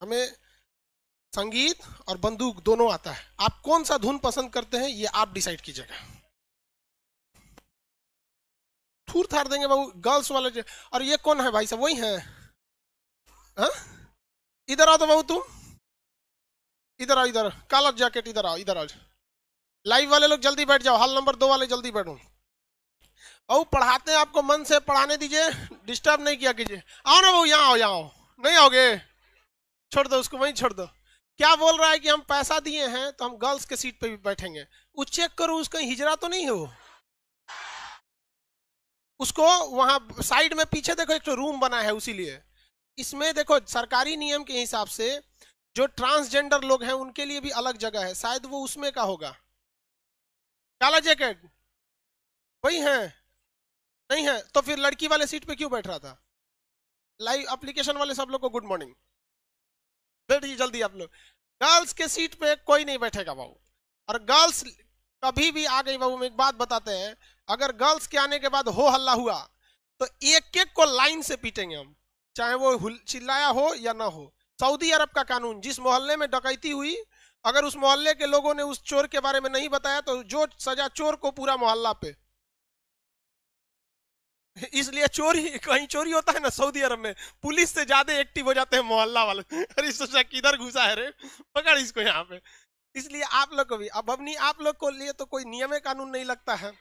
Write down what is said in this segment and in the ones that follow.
हमें संगीत और बंदूक दोनों आता है। आप कौन सा धुन पसंद करते हैं ये आप डिसाइड कीजिएगा। थूर थार देंगे बाबू गर्ल्स वाले। और ये कौन है भाई साहब, वही है? हाँ? इधर आओ तो बाबू तुम, इधर आओ, इधर काला जैकेट, इधर आओ, इधर आओ। लाइव वाले लोग जल्दी बैठ जाओ, हॉल नंबर 2 वाले जल्दी बैठो। बाबू पढ़ाते हैं आपको, मन से पढ़ाने दीजिए, डिस्टर्ब नहीं किया कीजिए। आओ ना बाबू, यहाँ आओ, यहाँ आओ। नहीं आओगे, छोड़ दो उसको, वहीं छोड़ दो। क्या बोल रहा है कि हम पैसा दिए हैं तो हम गर्ल्स के सीट पे भी बैठेंगे। वो चेक करो उसका हिजरा तो नहीं हो। उसको वहां साइड में पीछे देखो एक तो रूम बना है उसी लिए। इसमें देखो सरकारी नियम के हिसाब से जो ट्रांसजेंडर लोग हैं उनके लिए भी अलग जगह है, शायद वो उसमें का होगा। काला जैकेट वही है? नहीं है तो फिर लड़की वाले सीट पे क्यों बैठ रहा था? लाइव एप्लीकेशन वाले सब लोग को गुड मॉर्निंग, बैठिए जल्दी आप लोग। गर्ल्स के सीट पे कोई नहीं बैठेगा बाबू। और गर्ल्स कभी भी आ गई बाबू, में एक बात बताते हैं, अगर गर्ल्स के आने के बाद हो हल्ला हुआ तो एक एक को लाइन से पीटेंगे हम, चाहे वो चिल्लाया हो या ना हो। सऊदी अरब का कानून, जिस मोहल्ले में डकैती हुई, अगर उस मोहल्ले के लोगों ने उस चोर के बारे में नहीं बताया तो जो सजा चोर को पूरा मोहल्ला पे। इसलिए चोरी, कहीं चोरी होता है ना सऊदी अरब में, पुलिस से ज्यादा एक्टिव हो जाते हैं मोहल्ला वाले। अरे सोचा किधर घुसा है रे, पकड़ इसको यहाँ पे। इसलिए आप लोग को भी, अब अपनी आप लोग को लिए तो कोई नियम कानून नहीं लगता है।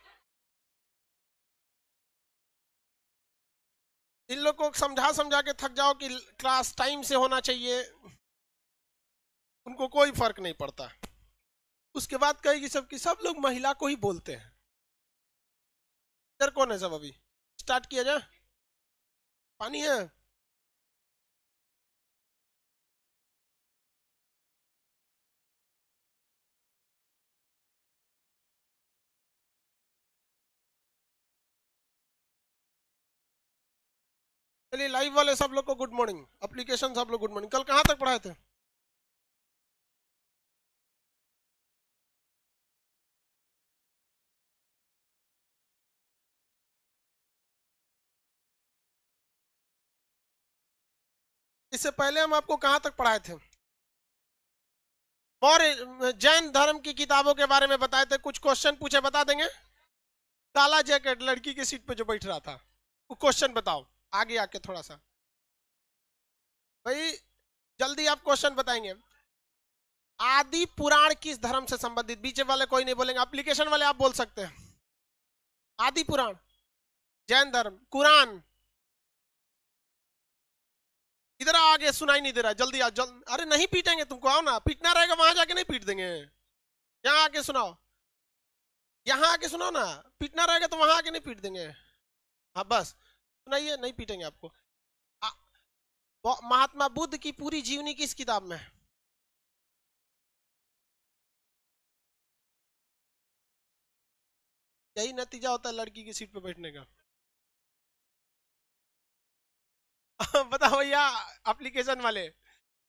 इन लोग को समझा समझा के थक जाओ कि क्लास टाइम से होना चाहिए, उनको कोई फर्क नहीं पड़ता। उसके बाद कहेगी सबकी, सब लोग महिला को ही बोलते हैं। इधर कौन है सब? अभी स्टार्ट किया जाए, पानी है? चलिए लाइव वाले सब लोग को गुड मॉर्निंग, एप्लीकेशन सब लोग गुड मॉर्निंग। कल कहां तक पढ़ाए थे? इससे पहले हम आपको कहां तक पढ़ाए थे? और जैन धर्म की किताबों के बारे में बताए थे, कुछ क्वेश्चन पूछे, बता देंगे? काला जैकेट लड़की की सीट पे जो बैठ रहा था, वो क्वेश्चन बताओ आगे आके थोड़ा सा। भाई जल्दी आप क्वेश्चन बताएंगे। आदि पुराण किस धर्म से संबंधित? बीच वाले कोई नहीं बोलेंगे, एप्लीकेशन वाले आप बोल सकते हैं। आदि पुराण जैन धर्म, कुरान। इधर आगे सुनाई नहीं दे रहा, जल्दी आ अरे नहीं पीटेंगे तुमको, आओ ना, पीटना रहेगा वहां जाके नहीं पीट देंगे। यहाँ आके सुनाओ, यहाँ आके सुनाओ ना, पीटना रहेगा तो वहां आके नहीं पीट देंगे। हाँ बस सुनाइए, नहीं पीटेंगे आपको। महात्मा बुद्ध की पूरी जीवनी किस किताब में है? यही नतीजा होता है लड़की की सीट पे बैठने का। बताओ भैया एप्लीकेशन वाले,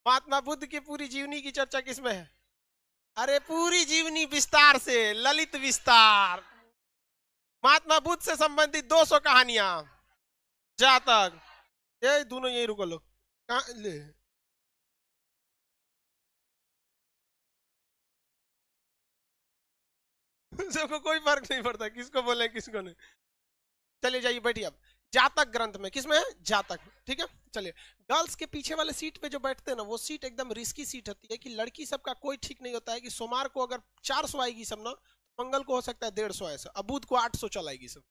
महात्मा बुद्ध की पूरी जीवनी की चर्चा किसमें है? अरे पूरी जीवनी विस्तार से, ललित विस्तार। महात्मा बुद्ध से संबंधित 200 कहानियां, जातक। ये दोनों यही रुको लो, कहाँ ले? सबको कोई फर्क नहीं पड़ता किसको बोले किसको नहीं। चलिए जाइए बैठिए। अब जातक ग्रंथ में किसमें है? जातक, ठीक है। चलिए, गर्ल्स के पीछे वाले सीट पे जो बैठते हैं ना, वो सीट एकदम रिस्की सीट होती है कि लड़की सबका कोई ठीक नहीं होता है कि सोमवार को अगर 400 आएगी सब ना, मंगल को हो सकता है 150 ऐसा, अब बुध को 800 चलाएगी सब।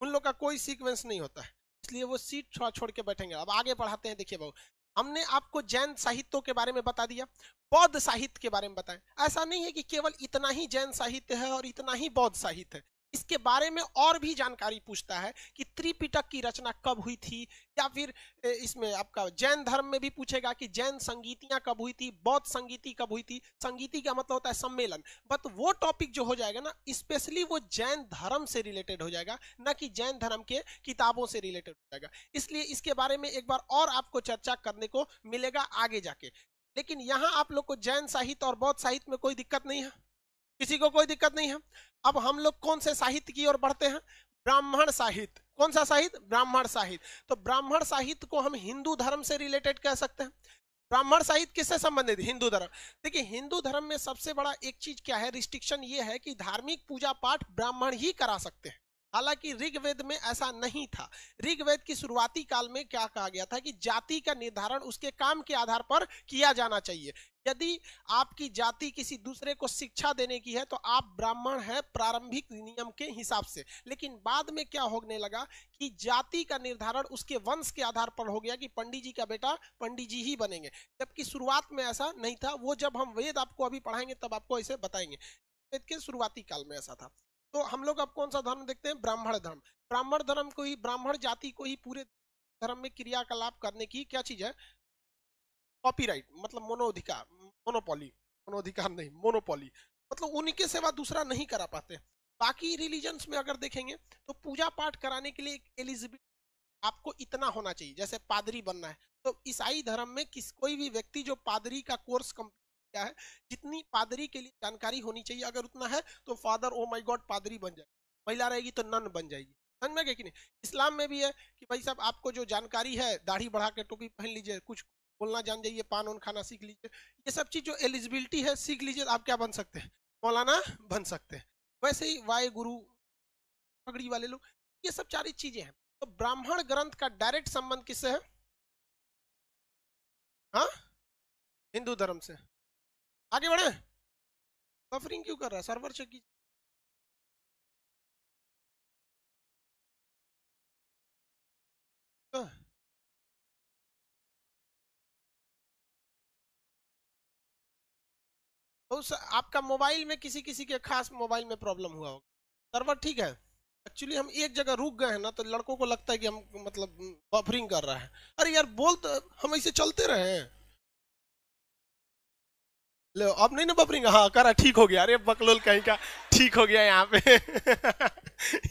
उन लोग का कोई सीक्वेंस नहीं होता है, इसलिए वो सीट छोड़ छोड़ के बैठेंगे। अब आगे पढ़ाते हैं, देखिए बाबू, हमने आपको जैन साहित्यों के बारे में बता दिया, बौद्ध साहित्य के बारे में बताया। ऐसा नहीं है कि केवल इतना ही जैन साहित्य है और इतना ही बौद्ध साहित्य है, इसके बारे में और भी जानकारी पूछता है कि त्रिपिटक की रचना कब हुई थी, या फिर इसमें आपका जैन धर्म में भी पूछेगा कि जैन संगीतियां कब हुई थी, बौद्ध संगीति कब हुई थी। संगीति का मतलब होता है सम्मेलन, बट वो टॉपिक जो हो जाएगा ना, स्पेशली वो जैन धर्म से रिलेटेड हो जाएगा, ना कि जैन धर्म के किताबों से रिलेटेड हो जाएगा। इसलिए इसके बारे में एक बार और आपको चर्चा करने को मिलेगा आगे जाके। लेकिन यहाँ आप लोग को जैन साहित्य और बौद्ध साहित्य में कोई दिक्कत नहीं है, किसी को कोई दिक्कत नहीं है। अब हम लोग कौन से साहित्य की ओर बढ़ते हैं? ब्राह्मण साहित्य। कौन सा साहित्य? ब्राह्मण साहित्य। तो ब्राह्मण साहित्य को हम हिंदू धर्म से रिलेटेड कह सकते हैं। ब्राह्मण साहित्य किससे संबंधित? हिंदू धर्म। देखिए हिंदू धर्म में सबसे बड़ा एक चीज क्या है, रिस्ट्रिक्शन ये है कि धार्मिक पूजा पाठ ब्राह्मण ही करा सकते हैं। हालांकि ऋग्वेद में ऐसा नहीं था। ऋग्वेद की शुरुआती काल में क्या कहा गया था कि जाति का निर्धारण उसके काम के आधार पर किया जाना चाहिए। यदि आपकी जाति किसी दूसरे को शिक्षा देने की है तो आप ब्राह्मण हैं प्रारंभिक नियम के हिसाब से। लेकिन बाद में क्या होने लगा कि जाति का निर्धारण उसके वंश के आधार पर हो गया कि पंडित जी का बेटा पंडित जी ही बनेंगे, जबकि शुरुआत में ऐसा नहीं था। वो जब हम वेद आपको अभी पढ़ाएंगे तब आपको इसे बताएंगे। वेद के शुरुआती काल में ऐसा था। तो हम लोग अब कौन सा धर्म देखते हैं? ब्राह्मण धर्म। ब्राह्मण धर्म को ही, ब्राह्मण जाति को ही पूरे धर्म में क्रियाकलाप करने की क्या चीज है? कॉपीराइट, मतलब मोनोधिकार, मोनोपोली, मोनोधिकार नहीं मोनोपोली, मतलब उनके सिवा दूसरा नहीं करा पाते। बाकी रिलीजन्स में अगर देखेंगे तो पूजा पाठ कराने के लिए एलिजिबिलिटी आपको इतना होना चाहिए, जैसे पादरी बनना है तो ईसाई धर्म में कोई भी व्यक्ति जो पादरी का कोर्स कंप्लीट किया है, जितनी पादरी के लिए जानकारी होनी चाहिए अगर उतना है तो फादर ओ माय गॉड पादरी बन जाएगी, महिला रहेगी तो नन बन जाएगी। समझ में गए कि नहीं? इस्लाम में भी है कि भाई साहब आपको जो जानकारी है दाढ़ी बढ़ा के टोपी पहन लीजिए, कुछ बोलना जान जाइए, पान उन खाना सीख लीजिए, ये सब चीज जो एलिजिबिलिटी है सीख लीजिए, आप क्या बन सकते हैं? मौलाना बन सकते हैं। वैसे ही वाय गुरु पगड़ी वाले लोग, ये सब सारी चीजें हैं। तो ब्राह्मण ग्रंथ का डायरेक्ट संबंध किससे है? हाँ, हिंदू धर्म से। आगे बढ़े। बफरिंग क्यों कर रहा है? सर्वर चेक कीजिए। तो आपका मोबाइल में किसी किसी के खास मोबाइल में प्रॉब्लम हुआ होगा। सर्वर ठीक है? एक्चुअली हम एक जगह रुक गए हैं ना तो लड़कों को लगता है कि हम मतलब बफरिंग कर रहा है। अरे यार बोल तो, हम ऐसे चलते रहे हैं। लो अब नहीं ना बफरिंग, हाँ करा, ठीक हो गया। अरे बकलोल कहीं का, ठीक हो गया यहाँ पे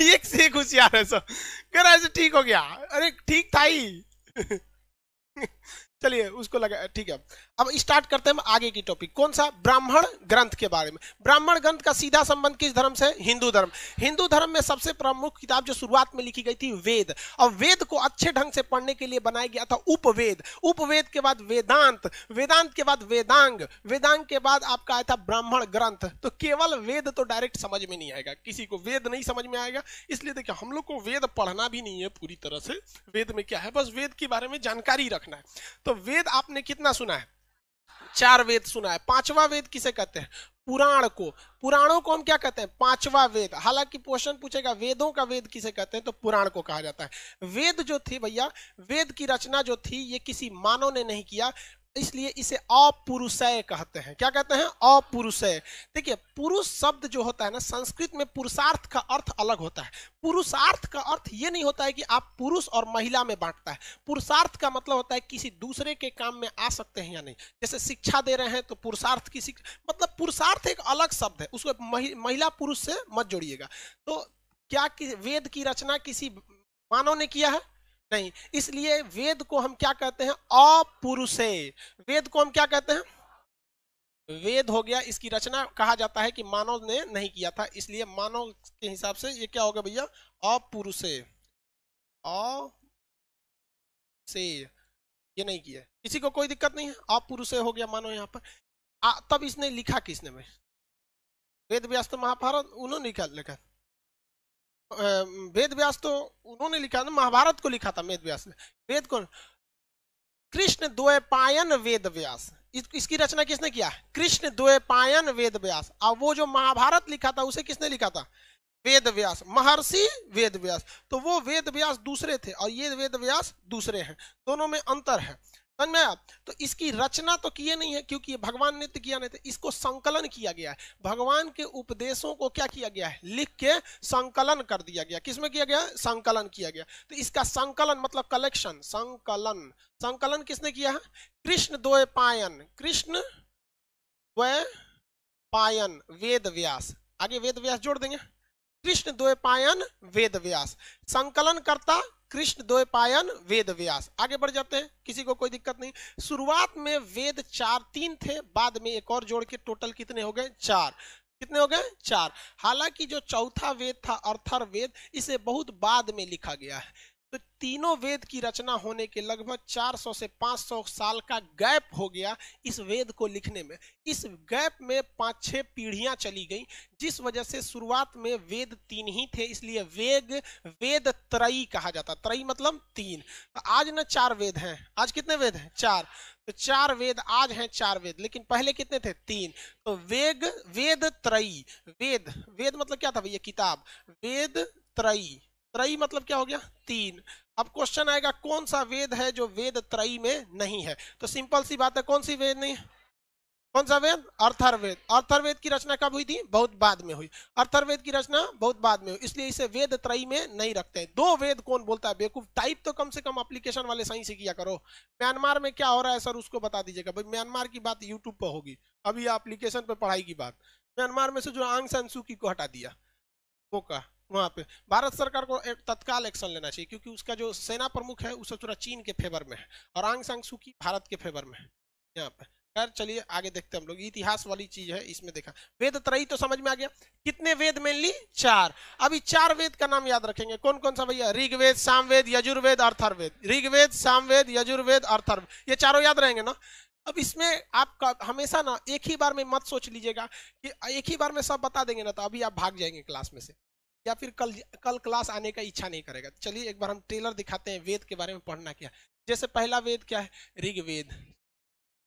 एक से एक होशियार है सब, करा ऐसे ठीक हो गया। अरे ठीक था ही चलिए उसको लगा ठीक है। अब स्टार्ट करते हैं हम आगे की टॉपिक। कौन सा? ब्राह्मण ग्रंथ के बारे में। ब्राह्मण ग्रंथ का सीधा संबंध किस धर्म से? हिंदू धर्म। हिंदू धर्म में सबसे प्रमुख किताब जो शुरुआत में लिखी गई थी वेद, और वेद को अच्छे ढंग से पढ़ने के लिए बनाया गया था उपवेद। उपवेद के बाद वेदांत, वेदांत के बाद वेदांग, वेदांग के बाद आपका आया था ब्राह्मण ग्रंथ। तो केवल वेद तो डायरेक्ट समझ में नहीं आएगा, किसी को वेद नहीं समझ में आएगा। इसलिए देखिए हम लोग को वेद पढ़ना भी नहीं है पूरी तरह से, वेद में क्या है बस वेद के बारे में जानकारी रखना है। तो वेद आपने कितना सुना है? 4 वेद सुना है। 5वां वेद किसे कहते हैं? पुराण को। पुराणों को हम क्या कहते हैं? 5वां वेद। हालांकि क्वेश्चन पूछेगा वेदों का वेद किसे कहते हैं, तो पुराण को कहा जाता है। वेद जो थी भैया, वेद की रचना जो थी ये किसी मानव ने नहीं किया, इसलिए इसे अपुरुषय कहते हैं। क्या कहते हैं? अपुरुषय। देखिए पुरुष शब्द जो होता है ना, संस्कृत में पुरुषार्थ का अर्थ अलग होता है। पुरुषार्थ का अर्थ ये नहीं होता है कि आप पुरुष और महिला में बांटता है। पुरुषार्थ का मतलब होता है किसी दूसरे के काम में आ सकते हैं या नहीं। जैसे शिक्षा दे रहे हैं तो पुरुषार्थ की मतलब पुरुषार्थ एक अलग शब्द है, उसको महिला पुरुष से मत जोड़िएगा। तो क्या वेद की रचना किसी मानव ने किया है? नहीं। इसलिए वेद को हम क्या कहते हैं? अपुरुषेय। वेद को हम क्या कहते हैं? वेद हो गया, इसकी रचना कहा जाता है कि मानव ने नहीं किया था, इसलिए मानव के हिसाब से ये क्या होगा भैया? अपुरुषेय। अपुरुषेय ये नहीं किया, किसी को कोई दिक्कत नहीं है, अपुरुषेय हो गया मानो यहाँ पर। तब इसने लिखा किसने भाई? वेद व्यास तो महाभारत उन्होंने लिखा। वेद व्यास तो उन्होंने लिखा ना, महाभारत को लिखा था वेद व्यास ने। वेद को कृष्ण द्वैपायन वेद व्यास, इसकी रचना किसने किया? कृष्ण द्वैपायन वेद व्यास। और वो जो महाभारत लिखा था उसे किसने लिखा था? वेद व्यास, महर्षि वेद व्यास। तो वो वेद व्यास दूसरे थे और ये वेद व्यास दूसरे हैं, दोनों में अंतर है। समझ में आया? तो इसकी रचना तो किए नहीं है क्योंकि भगवान ने तो किया नहीं था, इसको संकलन किया गया है। भगवान के उपदेशों को क्या किया गया है? लिख के संकलन कर दिया गया। किसमें किया गया? संकलन किया गया। तो इसका संकलन मतलब कलेक्शन, संकलन। संकलन किसने किया है? कृष्ण द्वैपायन, कृष्ण द्वैपायन वेद व्यास। आगे वेद व्यास जोड़ देंगे, कृष्ण द्वैपायन वेद व्यास। संकलन करता कृष्ण द्वैपायन वेद व्यास। आगे बढ़ जाते हैं, किसी को कोई दिक्कत नहीं। शुरुआत में वेद 3 थे, बाद में एक और जोड़ के टोटल कितने हो गए? 4। कितने हो गए? 4। हालांकि जो चौथा वेद था अर्थर वेद, इसे बहुत बाद में लिखा गया है। तो तीनों वेद की रचना होने के लगभग 400 से 500 साल का गैप हो गया इस वेद को लिखने में। इस गैप में 5-6 पीढ़ियां चली गई, जिस वजह से शुरुआत में वेद 3 ही थे, इसलिए वेद त्रयी कहा जाता। त्रयी मतलब 3। तो आज ना 4 वेद हैं। आज कितने वेद हैं? 4। तो 4 वेद आज हैं, 4 वेद, लेकिन पहले कितने थे? 3। तो वेद त्रयी। वेद मतलब क्या था भैया? किताब। वेद त्रयी। त्रयी मतलब क्या हो गया? 3। अब क्वेश्चन आएगा कौन सा वेद है जो वेद त्रयी में नहीं है? तो सिंपल सी बात है, कौन सी वेद नहीं है? कौन सा वेद? अर्थर्ववेद। अर्थर्ववेद की रचना कब हुई थी? बहुत बाद में हुई। अर्थर्ववेद की रचना बहुत बाद में हुई, इसलिए इसे वेद त्रयी में नहीं रखते हैं। 2 वेद कौन बोलता है बेवकूफ? टाइप तो कम से कम एप्लीकेशन वाले सही से किया करो। म्यांमार में क्या हो रहा है सर, उसको बता दीजिएगा भाई। म्यांमार की बात यूट्यूब पर होगी, अभी एप्लीकेशन पे पढ़ाई की बात। म्यांमार में से जो आंग सान सू की को हटा दिया, वो का वहां पे भारत सरकार को एक तत्काल एक्शन लेना चाहिए, क्योंकि उसका जो सेना प्रमुख है उसे थोड़ा चीन के फेवर में है और आंग सान सू की भारत के फेवर में है यहाँ पे। खैर चलिए आगे देखते हैं हम लोग। इतिहास वाली चीज है, इसमें देखा। वेद त्रयी तो समझ में आ गया। कितने वेद मेनली? 4। अभी 4 वेद का नाम याद रखेंगे। कौन कौन सा भैया? ऋग्वेद, सामवेद, यजुर्वेद, अथर्ववेद। ऋग्वेद, सामवेद, यजुर्वेद, अथर्ववेद, ये चारों याद रहेंगे ना? अब इसमें आपका हमेशा ना एक ही बार में मत सोच लीजिएगा कि एक ही बार में सब बता देंगे ना, तो अभी आप भाग जाएंगे क्लास में से, या फिर कल क्लास आने का इच्छा नहीं करेगा। चलिए एक बार हम ट्रेलर दिखाते हैं वेद के बारे में पढ़ना क्या। जैसे पहला वेद क्या है? ऋग्वेद।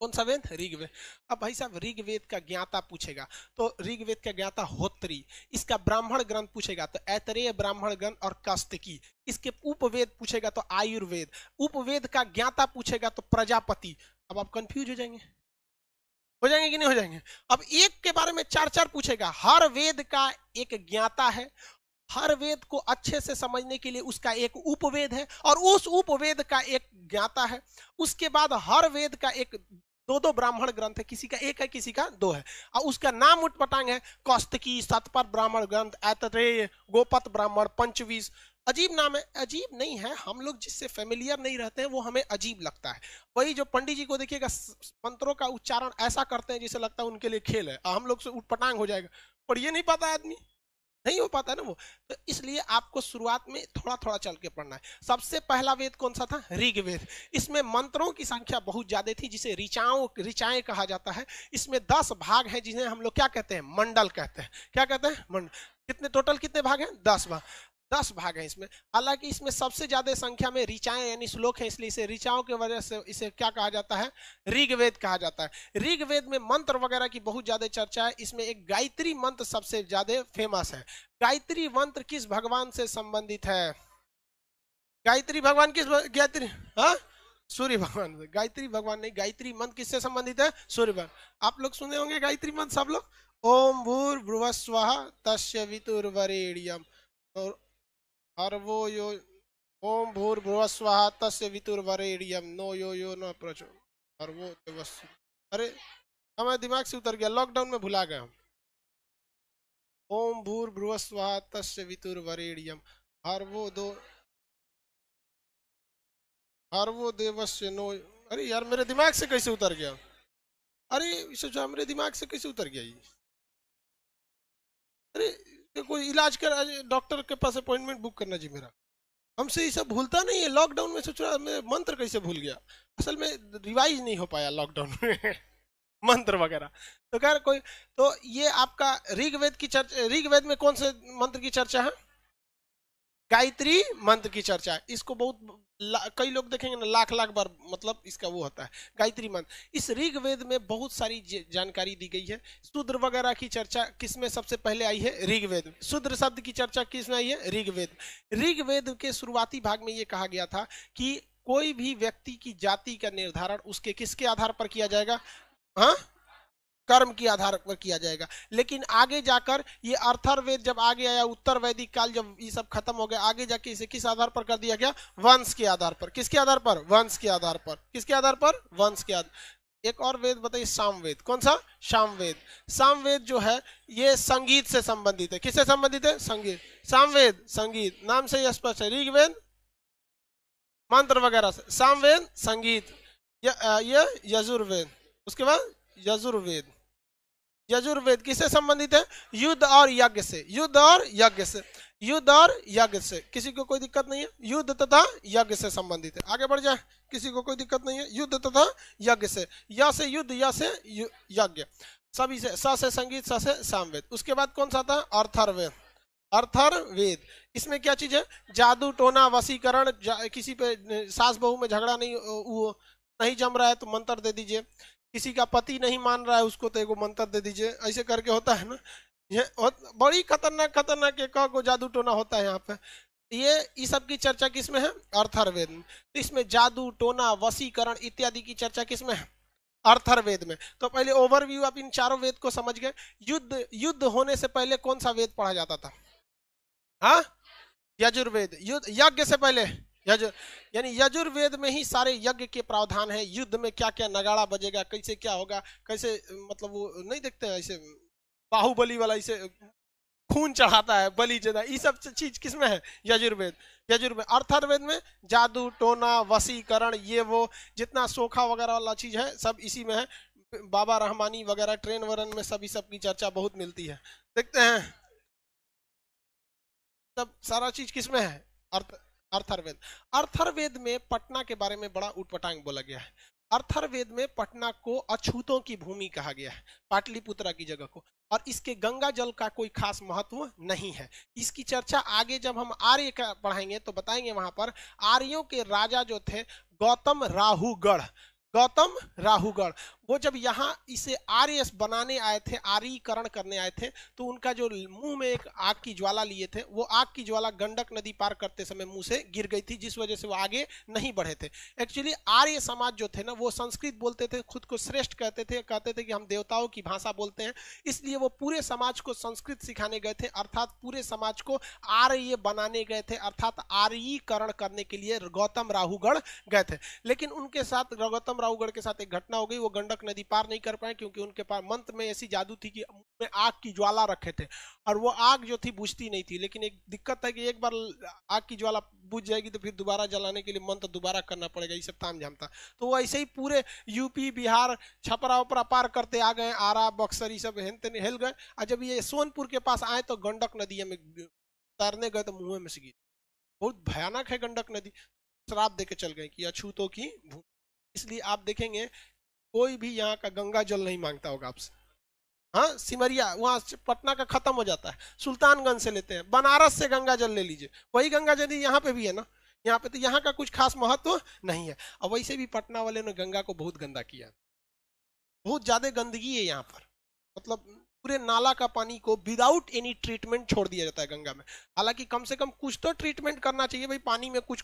कौन सा वेद? ऋग्वेद। अब भाई साहब ऋग्वेद का ज्ञाता पूछेगा तो ऋग्वेद का ज्ञाता होत्री। इसका ब्राह्मण ग्रंथ पूछेगा तो ऐतरेय ब्राह्मण ग्रंथ और कस्तकी। इसके उपवेद पूछेगा तो आयुर्वेद। उपवेद का ज्ञाता पूछेगा तो प्रजापति। अब आप कंफ्यूज हो जाएंगे कि नहीं हो जाएंगे? अब एक के बारे में 4-4 पूछेगा। हर वेद का एक ज्ञाता है, हर वेद को अच्छे से समझने के लिए उसका एक उपवेद है और उस उपवेद का एक ज्ञाता है। उसके बाद हर वेद का एक 2-2 ब्राह्मण ग्रंथ है, किसी का 1 है किसी का 2 है, और उसका नाम उठपटांग है। कौस्तकी, शतपथ ब्राह्मण ग्रंथ, ऐतरेय, गोपत ब्राह्मण, पंचवीस। अजीब नाम है? अजीब नहीं है, हम लोग जिससे फेमिलियर नहीं रहते हैं वो हमें अजीब लगता है। वही जो पंडित जी को देखिएगा मंत्रों का उच्चारण ऐसा करते हैं जैसे लगता है उनके लिए खेल है, हम लोग से उठपटांग हो जाएगा, पर ये नहीं पता आदमी, नहीं हो पाता ना वो। तो इसलिए आपको शुरुआत में थोड़ा थोड़ा चल के पढ़ना है। सबसे पहला वेद कौन सा था? ऋग्वेद। इसमें मंत्रों की संख्या बहुत ज्यादा थी, जिसे ऋचाएं कहा जाता है। इसमें 10 भाग हैं जिन्हें हम लोग क्या कहते हैं? मंडल कहते हैं। क्या कहते हैं? मंडल। कितने टोटल कितने भाग हैं? 10 भाग। 10 भाग हैं इसमें। हालांकि इसमें सबसे ज्यादा संख्या में ऋचाएं यानी श्लोक हैं, इसलिए इसे ऋचाओं की वजह से इसे क्या कहा जाता है? ऋग्वेद कहा जाता है। ऋग्वेद में मंत्र वगैरह की बहुत ज्यादा चर्चा है। इसमें एक गायत्री मंत्र सबसे ज्यादा फेमस है। गायत्री मंत्र किस भगवान से संबंधित है? गायत्री भगवान किस गायत्री? हाँ, सूर्य भगवान से। गायत्री भगवान नहीं, गायत्री मंत्र किससे संबंधित है? सूर्य भगवान। आप लोग सुने होंगे गायत्री मंत्र सब लोग। ओम भूर्भुवस्वः तस्य वितुर्वरेण्यम और हर्वो यो। ओम भूर्भुवस्वः तस्य वितुर्वरेण्यम नो यो यो न प्रचो हर्वो देवस्य। अरे हमारे दिमाग से उतर गया, लॉकडाउन में भुला गए हम। ओम भूर्भुवस्वः तस्य वितुर्वरेण्यम हर्वो देवस्य नो। अरे यार मेरे दिमाग से कैसे उतर गया? अरे सोचा मेरे दिमाग से कैसे उतर गया ये? अरे कोई इलाज कर, डॉक्टर के पास अपॉइंटमेंट बुक करना जी मेरा। हमसे ये सब भूलता नहीं है, लॉकडाउन में सोच रहा मैं मंत्र कैसे भूल गया। असल में रिवाइज नहीं हो पाया लॉकडाउन में मंत्र वगैरह। तो खैर कोई, तो ये आपका ऋग्वेद की चर्चा। ऋग्वेद में कौन से मंत्र की चर्चा है? गायत्री मंत्र की चर्चा है। इसको बहुत कई लोग देखेंगे ना, लाख बार मतलब इसका वो होता है गायत्री मंत्र। इस ऋग्वेद में बहुत सारी जानकारी दी गई है। शूद्र वगैरह की चर्चा किसमें सबसे पहले आई है? ऋग्वेद। शूद्र शब्द की चर्चा किसमें आई है? ऋग्वेद। ऋग्वेद के शुरुआती भाग में ये कहा गया था कि कोई भी व्यक्ति की जाति का निर्धारण उसके किसके आधार पर किया जाएगा? हाँ, कर्म के आधार पर किया जाएगा। लेकिन आगे जाकर ये अथर्ववेद जब आगे आया, उत्तर वैदिक काल जब ये सब खत्म हो गया, आगे जाके इसे किस आधार पर कर दिया गया? वंश के आधार पर। किसके आधार पर? वंश के आधार पर। किसके आधार पर? वंश के आधार। एक और वेद बताइए, सामवेद। कौन सा? सामवेद। सामवेद जो है ये संगीत से संबंधित है। किससे संबंधित है? संगीत। सामवेद संगीत, नाम से स्पष्ट है। ऋग्वेद मंत्र वगैरह से, सामवेद संगीत। ये यजुर्वेद। उसके बाद यजुर्वेद। यजुर्वेद किससे संबंधित है? युद्ध और यज्ञ से। युद्ध और यज्ञ से। युद्ध और यज्ञ से, किसी को कोई दिक्कत नहीं है, युद्ध तथा यज्ञ से संबंधित है। आगे बढ़ जाए, किसी को कोई दिक्कत नहीं है, युद्ध तथा यज्ञ से, य से युद्ध, य से यज्ञ, सभी से, स से संगीत, स से सामवेद। उसके बाद कौन सा आता है, अर्थर्वेद। अर्थर्वेद, इसमें क्या चीज है, जादू टोना वशीकरण, किसी पे सास बहू में झगड़ा नहीं जम रहा है तो मंत्र दे दीजिए, किसी का पति नहीं मान रहा है उसको तो एगो मंत्र दे दीजिए, ऐसे करके होता है ना। ये बड़ी खतरनाक खतरनाक एक को जादू टोना होता है यहाँ पे। ये सब की चर्चा किसमें है, अर्थर्वेद में। तो इसमें जादू टोना वशीकरण इत्यादि की चर्चा किसमें है, अर्थर्वेद में। तो पहले ओवरव्यू आप इन चारों वेद को समझ गए। युद्ध होने से पहले कौन सा वेद पढ़ा जाता था, हाँ, यजुर्वेद। युद्ध, यज्ञ से पहले यानी यजुर्वेद में ही सारे यज्ञ के प्रावधान है। युद्ध में क्या क्या नगाड़ा बजेगा, कैसे क्या होगा, कैसे मतलब वो नहीं देखते हैं ऐसे बाहुबली वाला ऐसे खून चढ़ाता है बलि जदा, ये सब चीज किसमें है, यजुर्वेद। यजुर्वेद। अर्थर्वेद में जादू टोना वशीकरण ये वो जितना सोखा वगैरह वाला चीज है सब इसी में है। बाबा रहमानी वगैरह ट्रेन वरन में सभी सब की चर्चा बहुत मिलती है, देखते हैं सब सारा चीज किसमें है, अर्थर्वेद। अर्थर्वेद में पटना के बारे में बड़ा उटपटांग बोला गया है। अर्थर्वेद में पटना को अछूतों की भूमि कहा गया है, पाटलिपुत्रा की जगह को, और इसके गंगा जल का कोई खास महत्व नहीं है। इसकी चर्चा आगे जब हम आर्य का पढ़ाएंगे तो बताएंगे। वहां पर आर्यों के राजा जो थे गौतम राहुगढ़, वो जब यहाँ इसे आर्य बनाने आए थे, आर्यीकरण करने आए थे, तो उनका जो मुंह में एक आग की ज्वाला लिए थे, वो आग की ज्वाला गंडक नदी पार करते समय मुंह से गिर गई थी, जिस वजह से वो आगे नहीं बढ़े थे। एक्चुअली आर्य समाज जो थे ना, वो संस्कृत बोलते थे, खुद को श्रेष्ठ कहते थे कि हम देवताओं की भाषा बोलते हैं, इसलिए वो पूरे समाज को संस्कृत सिखाने गए थे, अर्थात पूरे समाज को आर्य बनाने गए थे, अर्थात आर्यीकरण करने के लिए गौतम राहुगढ़ गए थे। लेकिन उनके साथ, गौतम राहुगढ़ के साथ एक घटना हो गई, वो गंडक नदी पार नहीं कर पाए, क्योंकि उनके पास मंत्र में ऐसी जादू थी कि में आग की ज्वाला रखे थे, और वो आग जो थी बुझती नहीं थी। लेकिन एक दिक्कत है कि एक बार आग की ज्वाला बुझ जाएगी तो फिर दोबारा जलाने के लिए मंत्र दोबारा करना पड़ेगा, ये सब ताम झामता। तो वो ऐसे ही पूरे यूपी बिहार छपरा उपरा पार करते आ गए, आरा बक्सर ये सब हिल गए, और जब ये सोनपुर के पास आए तो गंडक नदी में तैरने गए तो मुंह में से गिरी। बहुत भयानक है गंडक नदी, श्राप देके चल गए कि अछूतों की भूमि। इसलिए आप देखेंगे कोई भी यहाँ का गंगा जल नहीं मांगता होगा आपसे। हाँ, सिमरिया वहां पटना का खत्म हो जाता है, सुल्तानगंज से लेते हैं, बनारस से गंगा जल ले लीजिए, वही गंगा जल यहाँ पे भी है ना, यहाँ पे तो यहाँ का कुछ खास महत्व नहीं है। और वैसे भी पटना वाले ने गंगा को बहुत गंदा किया, बहुत ज्यादा गंदगी है यहाँ पर, मतलब पूरे नाला का पानी को विदाउट एनी ट्रीटमेंट छोड़ दिया जाता है गंगा में। हालांकि कम से कम कुछ तो ट्रीटमेंट करना चाहिए भाई, पानी में कुछ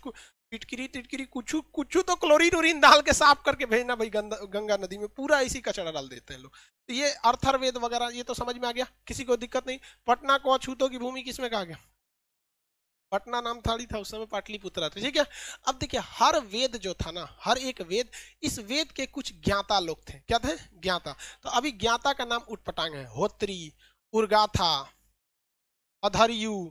टिटकिरी कुछ तो क्लोरीन उरीन डाल के साफ करके भेजना भाई, गंगा नदी में पूरा इसी कचरा डाल देते हैं लोग। तो ये अर्थर्वेद वगैरह ये तो समझ में आ गया, किसी को दिक्कत नहीं। पटना को अछूतों की भूमि किसमें कहा गया, पटना नाम थाड़ी था उस समय, पाटलिपुत्रा था, ठीक है। अब देखिए हर वेद जो था ना, हर एक वेद, इस वेद के कुछ ज्ञाता लोग थे, क्या थे, ज्ञाता। तो अभी ज्ञाता का नाम उटपटांग है, होत्री, उर्गाथा, अधर्यु,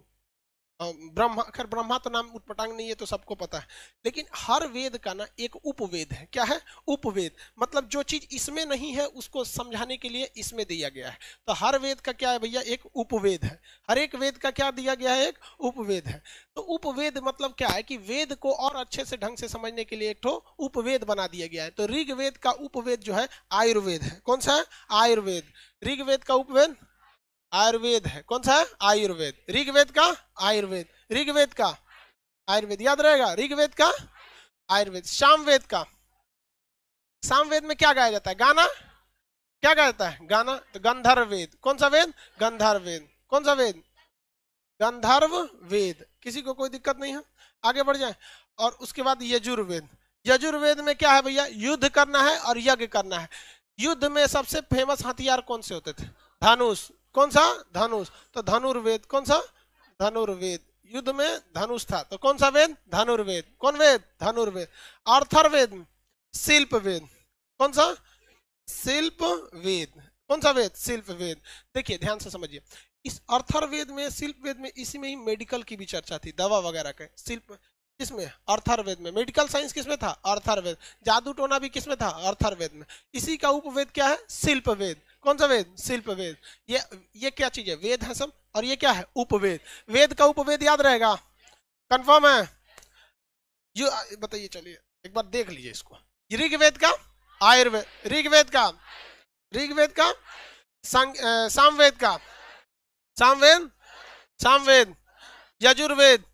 ब्रह्मा। खैर ब्रह्मा तो नाम उटपटांग नहीं है तो सबको पता है, लेकिन हर वेद का ना एक उपवेद है। क्या है, उपवेद, मतलब जो चीज इसमें नहीं है उसको समझाने के लिए इसमें दिया गया है। तो हर वेद का क्या है भैया, एक उपवेद है। हर एक वेद का क्या दिया गया है, एक उपवेद है। तो उपवेद मतलब क्या है कि वेद को और अच्छे से ढंग से समझने के लिए एक ठो उपवेद बना दिया गया है। तो ऋग्वेद का उपवेद जो है आयुर्वेद है। कौन सा है, आयुर्वेद। ऋग्वेद का उपवेद आयुर्वेद है। कौन सा है, आयुर्वेद। ऋग्वेद का आयुर्वेद, ऋग्वेद का आयुर्वेद, याद रहेगा, ऋग्वेद का आयुर्वेद। सामवेद का, सामवेद में क्या गाया जाता है, गाना, क्या गाया जाता है, गाना। तो गंधर्व वेद, कौन सा वेद, गंधर्व वेद। कौन सा वेद, गंधर्व वेद। किसी को कोई दिक्कत नहीं है, आगे बढ़ जाए। और उसके बाद यजुर्वेद। यजुर्वेद में क्या है भैया, युद्ध करना है और यज्ञ करना है। युद्ध में सबसे फेमस हथियार कौन से होते थे, धनुष। कौन सा, धनुष। तो धनुर्वेद, कौन सा, धनुर्वेद। युद्ध में धनुष था तो कौन सा वेद, धनुर्वेद। कौन वेद, धनुर्वेद। अर्थर्वेद, शिल्प वेद। कौन सा, शिल्प वेद। कौन सा वेद, शिल्प वेद। देखिए ध्यान से समझिए, इस अर्थर्वेद में, शिल्प वेद में, इसी में ही मेडिकल की भी चर्चा थी, दवा वगैरह के। शिल्प किसमें, अर्थर्वेद में। मेडिकल साइंस किसमें था, अर्थर्वेद। जादू टोना भी किसमें था, अर्थर्वेद में। इसी का उपवेद क्या है, शिल्प वेद। कौन सा वेद, शिल्प वेद। ये क्या चीज है, वेद है सब, और ये क्या है? उपवेद। वेद का उपवेद याद रहेगा, कंफर्म है? ये बताइए, चलिए एक बार देख लीजिए इसको। ऋग्वेद का आयुर्वेद, ऋग्वेद का सामवेद का सामवेद, यजुर्वेद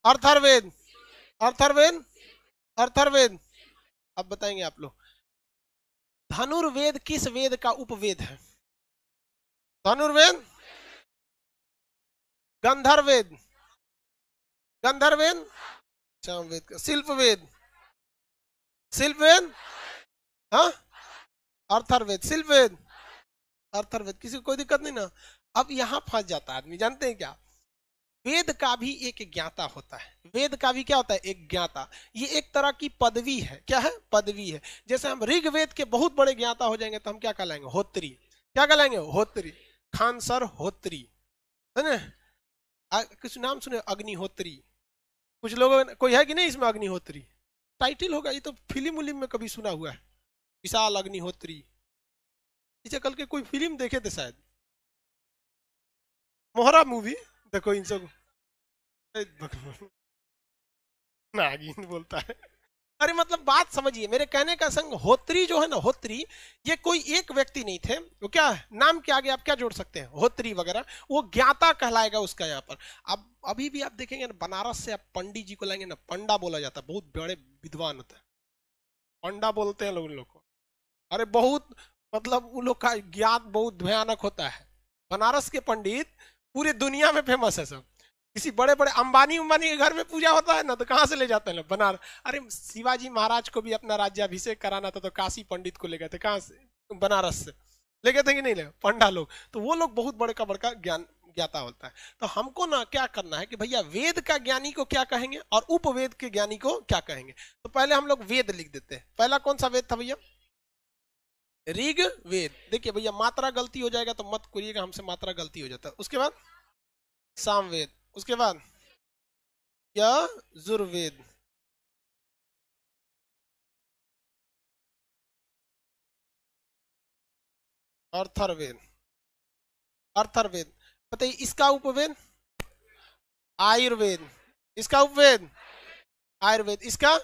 अर्थर्वेद। अब बताएंगे आप लोग, धनुर्वेद किस वेद का उपवेद है? धनुर्वेद, गंधर्वेद, सामवेद का शिल्पवेद, हाँ, अर्थर्वेद, अर्थर्वेद। किसी को कोई दिक्कत नहीं ना? अब यहां फंस जाता है आदमी, जानते हैं क्या? वेद का भी एक ज्ञाता होता है, वेद का भी क्या होता है? एक ज्ञाता। ये एक तरह की पदवी है। क्या है? पदवी है। जैसे हम ऋग्वेद के बहुत बड़े ज्ञाता हो जाएंगे तो हम क्या कहलाएंगे? होत्री। क्या कहलाएंगे? होत्री, खानसर होत्री, है ना? कुछ नाम सुने? अग्निहोत्री। कुछ लोगों, कोई है कि नहीं इसमें अग्निहोत्री? टाइटल होगा, ये तो फिल्म उलिम में कभी सुना हुआ है, विशाल अग्निहोत्री। इसे कल के कोई फिल्म देखे थे शायद, मोहरा मूवी। देखो इन सब नागिन बोलता है। अरे मतलब बात समझिए, मेरे कहने का संग, होत्री जो है ना, होत्री, ये कोई एक व्यक्ति नहीं थे। वो क्या नाम के आगे आप क्या जोड़ सकते हैं? होत्री वगैरह। वो ज्ञाता कहलाएगा उसका यहाँ पर। अब अभी भी आप देखेंगे ना, बनारस से आप पंडित जी को लाएंगे ना, पंडा बोला जाता है, बहुत बड़े विद्वान होता है, पंडा बोलते हैं लोग उन लोग को। अरे बहुत, मतलब उन लोग का ज्ञात बहुत भयानक होता है। बनारस के पंडित पूरी दुनिया में फेमस है सब। किसी बड़े बड़े अंबानी के घर में पूजा होता है ना, तो कहाँ से ले जाते हैं लोग? बनारस। अरे शिवाजी महाराज को भी अपना राज्याभिषेक कराना था तो काशी पंडित को ले गए थे। कहाँ से? बनारस से ले गए थे कि नहीं ले? पंडा लोग। तो वो लोग बहुत बड़े का बड़का ज्ञान ज्ञाता होता है। तो हमको ना क्या करना है कि भैया वेद का ज्ञानी को क्या कहेंगे और उपवेद के ज्ञानी को क्या कहेंगे। तो पहले हम लोग वेद लिख देते हैं। पहला कौन सा वेद था भैया? ऋग्वेद। देखिए भैया, मात्रा गलती हो जाएगा तो मत करिएगा, हमसे मात्रा गलती हो जाता है। उसके बाद सामवेद, उसके बाद यजुर्वेद, अर्थर्वेद, बताइए इसका उपवेद आयुर्वेद, इसका उपवेद आयुर्वेद, इसका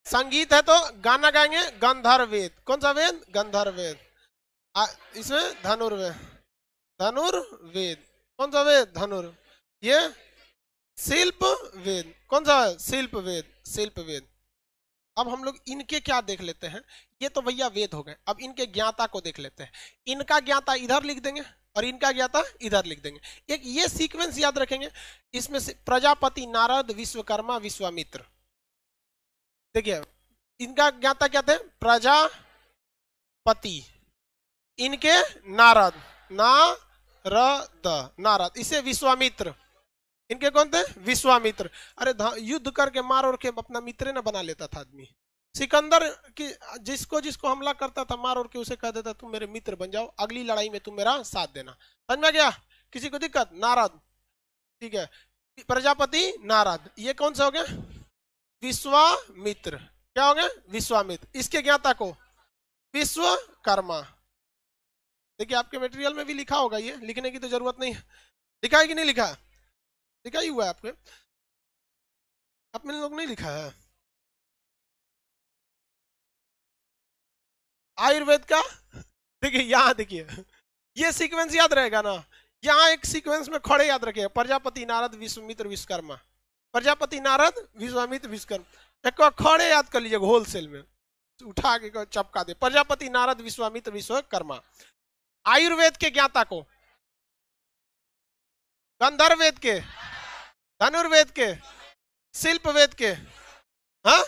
संगीत है तो गाना गाएंगे गंधर्वेद। कौन सा वेद? गंधर्वेद। इसमें धनुर्वेद। कौन सा वेद? धनुर। ये शिल्प वेद। कौन सा है? शिल्प वेद। अब हम लोग इनके क्या देख लेते हैं। ये तो भैया वेद हो गए। अब इनके ज्ञाता को देख लेते हैं। इनका ज्ञाता इधर लिख देंगे और इनका ज्ञाता इधर लिख देंगे। एक ये सीक्वेंस याद रखेंगे। इसमें से प्रजापति, नारद, विश्वकर्मा, विश्वामित्र। देखिए इनका ज्ञाता क्या थे? प्रजापति, इनके नारद, नारद, इसे विश्वामित्र। इनके कौन थे? विश्वामित्र। अरे युद्ध करके मार और के अपना मित्र न बना लेता था आदमी। सिकंदर की जिसको हमला करता था, मार और के उसे कह देता तुम मेरे मित्र बन जाओ, अगली लड़ाई में तुम मेरा साथ देना। समझ में गया? किसी को दिक्कत? नारद, ठीक है, प्रजापति, नारद। ये कौन सा हो गया? विश्वामित्र। क्या हो गया? विश्वामित्र। इसके ज्ञाता को विश्वकर्मा। देखिए आपके मटेरियल में भी लिखा होगा, ये लिखने की तो जरूरत नहीं है। लिखा है कि नहीं लिखा? लिखा ही हुआ है आपके, आपने लोग नहीं लिखा है। आयुर्वेद का देखिए, यहाँ देखिए ये सीक्वेंस याद रहेगा ना। यहाँ एक सीक्वेंस में खड़े याद रखे, प्रजापति, नारद, विश्वामित्र, विश्वकर्मा। प्रजापति, नारद, विश्वामित्र, विश्वकर्मा। एक खड़े याद कर लीजिएगा, होलसेल में उठा के चपका दे। प्रजापति, नारद, विश्वामित्र, विश्वकर्मा। आयुर्वेद के ज्ञाता को गंधर्वेद के, धनुर्वेद के, शिल्पवेद के, हाँ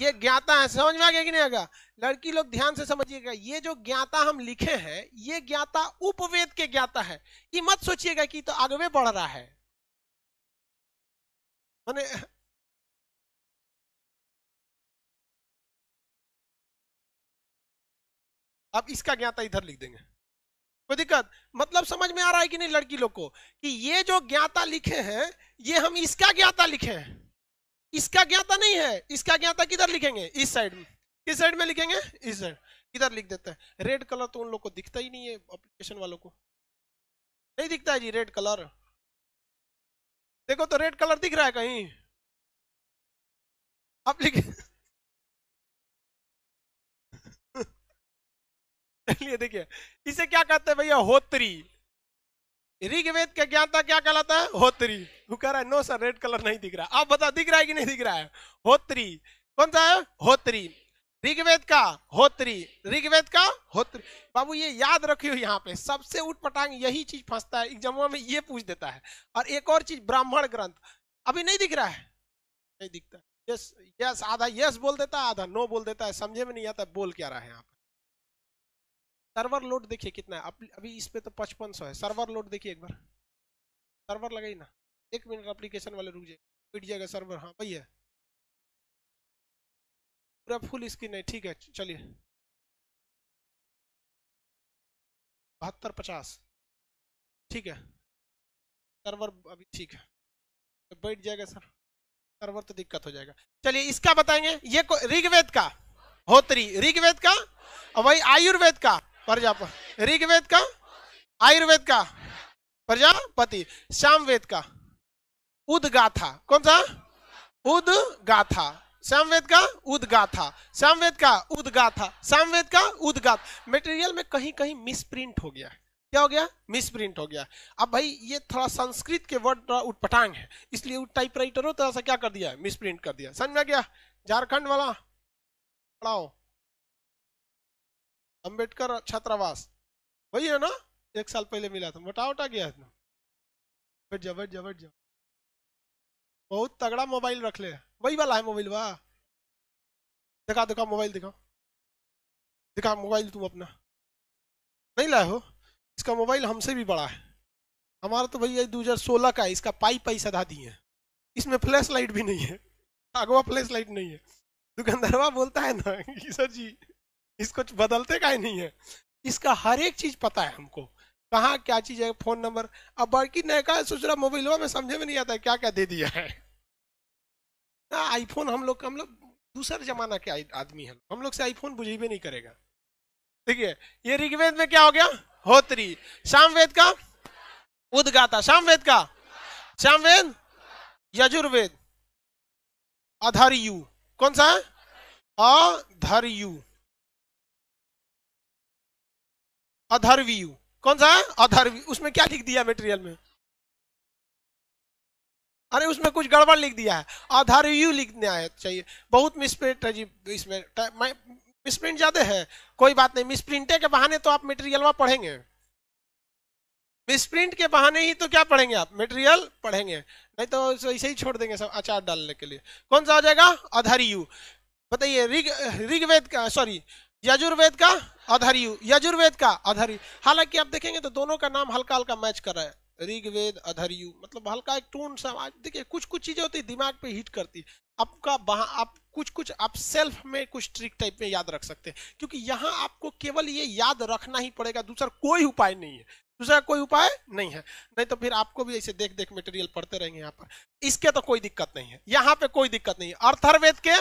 ये ज्ञाता है। समझ में आ गया कि नहीं आएगा? लड़की लोग ध्यान से समझिएगा, ये जो ज्ञाता हम लिखे हैं ये ज्ञाता उपवेद के ज्ञाता है। ये मत सोचिएगा कि तो आगे बढ़ रहा है। माने अब इसका ज्ञाता इधर लिख देंगे, कोई दिक्कत? मतलब समझ में आ रहा है कि नहीं लड़की लोग को कि ये जो ज्ञाता लिखे हैं ये हम इसका ज्ञाता लिखे हैं, इसका ज्ञाता नहीं है। इसका ज्ञाता किधर लिखेंगे? इस साइड में। किस साइड में लिखेंगे? इस साइड। इधर लिख देते हैं। रेड कलर तो उन लोग को दिखता ही नहीं है, एप्लीकेशन वालों को नहीं दिखता है जी रेड कलर। देखो तो रेड कलर दिख रहा है कहीं? आप लिख चलिए देखिए, इसे क्या कहते हैं भैया? होत्री। ऋग्वेद का ज्ञाता क्या कहलाता है? होत्री। वो कह रहा है नो सर रेड कलर नहीं दिख रहा। आप बताओ दिख रहा है कि नहीं दिख रहा है? होत्री। कौन सा है? होत्री। ऋग्वेद का होत्री, ऋग्वेद का होत्री। बाबू ये याद रखियो, यहाँ पे सबसे उठपटांग यही चीज फंसता है एग्जामों में, ये पूछ देता है। और एक और चीज, ब्राह्मण ग्रंथ अभी नहीं दिख रहा है? नहीं दिखता। यस यस, आधा यस बोल देता है, आधा नो बोल देता है, समझे में नहीं आता बोल क्या रहा है यहाँ पे। सर्वर लोड देखिए कितना है अभी इस पे तो 5500 है। सर्वर लोड देखिए एक बार, सर्वर लगाई ना, 1 मिनट एप्लीकेशन वाले रुक जाए, पिट जाएगा सर्वर। हाँ वही है, पूरा फुल स्क्रीन है। ठीक है चलिए, 7250 ठीक है। सर्वर अभी ठीक है, तो बैठ जाएगा सर, सर्वर तो दिक्कत हो जाएगा। चलिए इसका बताएंगे, ये ऋग्वेद का होत्री, ऋग्वेद का, और वही आयुर्वेद का प्रजापति, ऋग्वेद का आयुर्वेद का प्रजापति, सामवेद का उदगाथा। कौन सा? उदगाथा। सामवेद का उदगाथा, सामवेद का उदगाथा, सामवेद का उदगाथ। मटेरियल में कहीं कहीं मिसप्रिंट हो गया। क्या हो गया? मिसप्रिंट हो गया। अब भाई ये थोड़ा संस्कृत के वर्ड उठपटांग है, इसलिए टाइपराइटरों तरह से क्या कर दिया? मिसप्रिंट कर दिया। समझ में गया? झारखंड वाला पढ़ाओ, अंबेडकर छात्रावास वही है ना? 1 साल पहले मिला था, मोटा उटा गया है। बैठ जाओ बैठ जाओ बैठ जाओ, बहुत तगड़ा मोबाइल रख ले, वही वाला है मोबाइल। वाह, दिखा दिखा मोबाइल, दिखा दिखा मोबाइल। तुम अपना नहीं लाए हो? इसका मोबाइल हमसे भी बड़ा है। हमारा तो भैया 2016 का है, इसका पाई सधा दिए है। इसमें फ्लैश लाइट भी नहीं है, अगवा फ्लैश लाइट नहीं है। दुकानदारवा बोलता है ना कि सर जी इसको बदलते का ही नहीं है। इसका हर एक चीज पता है हमको, कहाँ क्या चीज है, फोन नंबर। अब बाकी नया सोच रहा मोबाइल में समझे में नहीं आता है क्या क्या दे दिया है। आईफोन हम लोग दूसरे जमाना के आदमी है, हम लोग से आईफोन बुझे भी नहीं करेगा। देखिए ये ऋग्वेद में क्या हो गया? होत्री। सामवेद का उदगाता, सामवेद का सामवेद, यजुर्वेद अधर्यु। कौन सा है? अधर्यु, अधर्व्यू। कौन सा है? अधर्व्यू। उसमें क्या लिख दिया मटेरियल में? अरे उसमें कुछ गड़बड़ लिख दिया है, अधर्व्यू लिखना है चाहिए। बहुत मिसप्रिंट है जी इसमें, मिसप्रिंट ज्यादा है। कोई बात नहीं, मिसप्रिंटे के बहाने तो आप मटेरियल में पढ़ेंगे, मिसप्रिंट के बहाने ही तो क्या पढ़ेंगे आप? मटेरियल पढ़ेंगे, नहीं तो ऐसे ही छोड़ देंगे सब अचार डालने के लिए। कौन सा हो जाएगा? अधर्यु। बताइए ऋग्वेद का, सॉरी यजुर्वेद का अधर्यु, यजुर्वेद का अधर्यु। हालांकि आप देखेंगे तो दोनों का नाम हल्का हल्का मैच कर रहा है, ऋग्वेद अधर्यु, मतलब हल्का एक टोन सा। देखिए कुछ कुछ चीजें होती है दिमाग पे हिट करती, आपका आप कुछ कुछ आप सेल्फ में कुछ ट्रिक टाइप में याद रख सकते हैं, क्योंकि यहाँ आपको केवल ये याद रखना ही पड़ेगा, दूसरा कोई उपाय नहीं है, दूसरा कोई उपाय नहीं है। नहीं तो फिर आपको भी ऐसे देख देख मटेरियल पढ़ते रहेंगे यहाँ पर। इसके तो कोई दिक्कत नहीं है, यहाँ पे कोई दिक्कत नहीं है। अर्थर्वेद के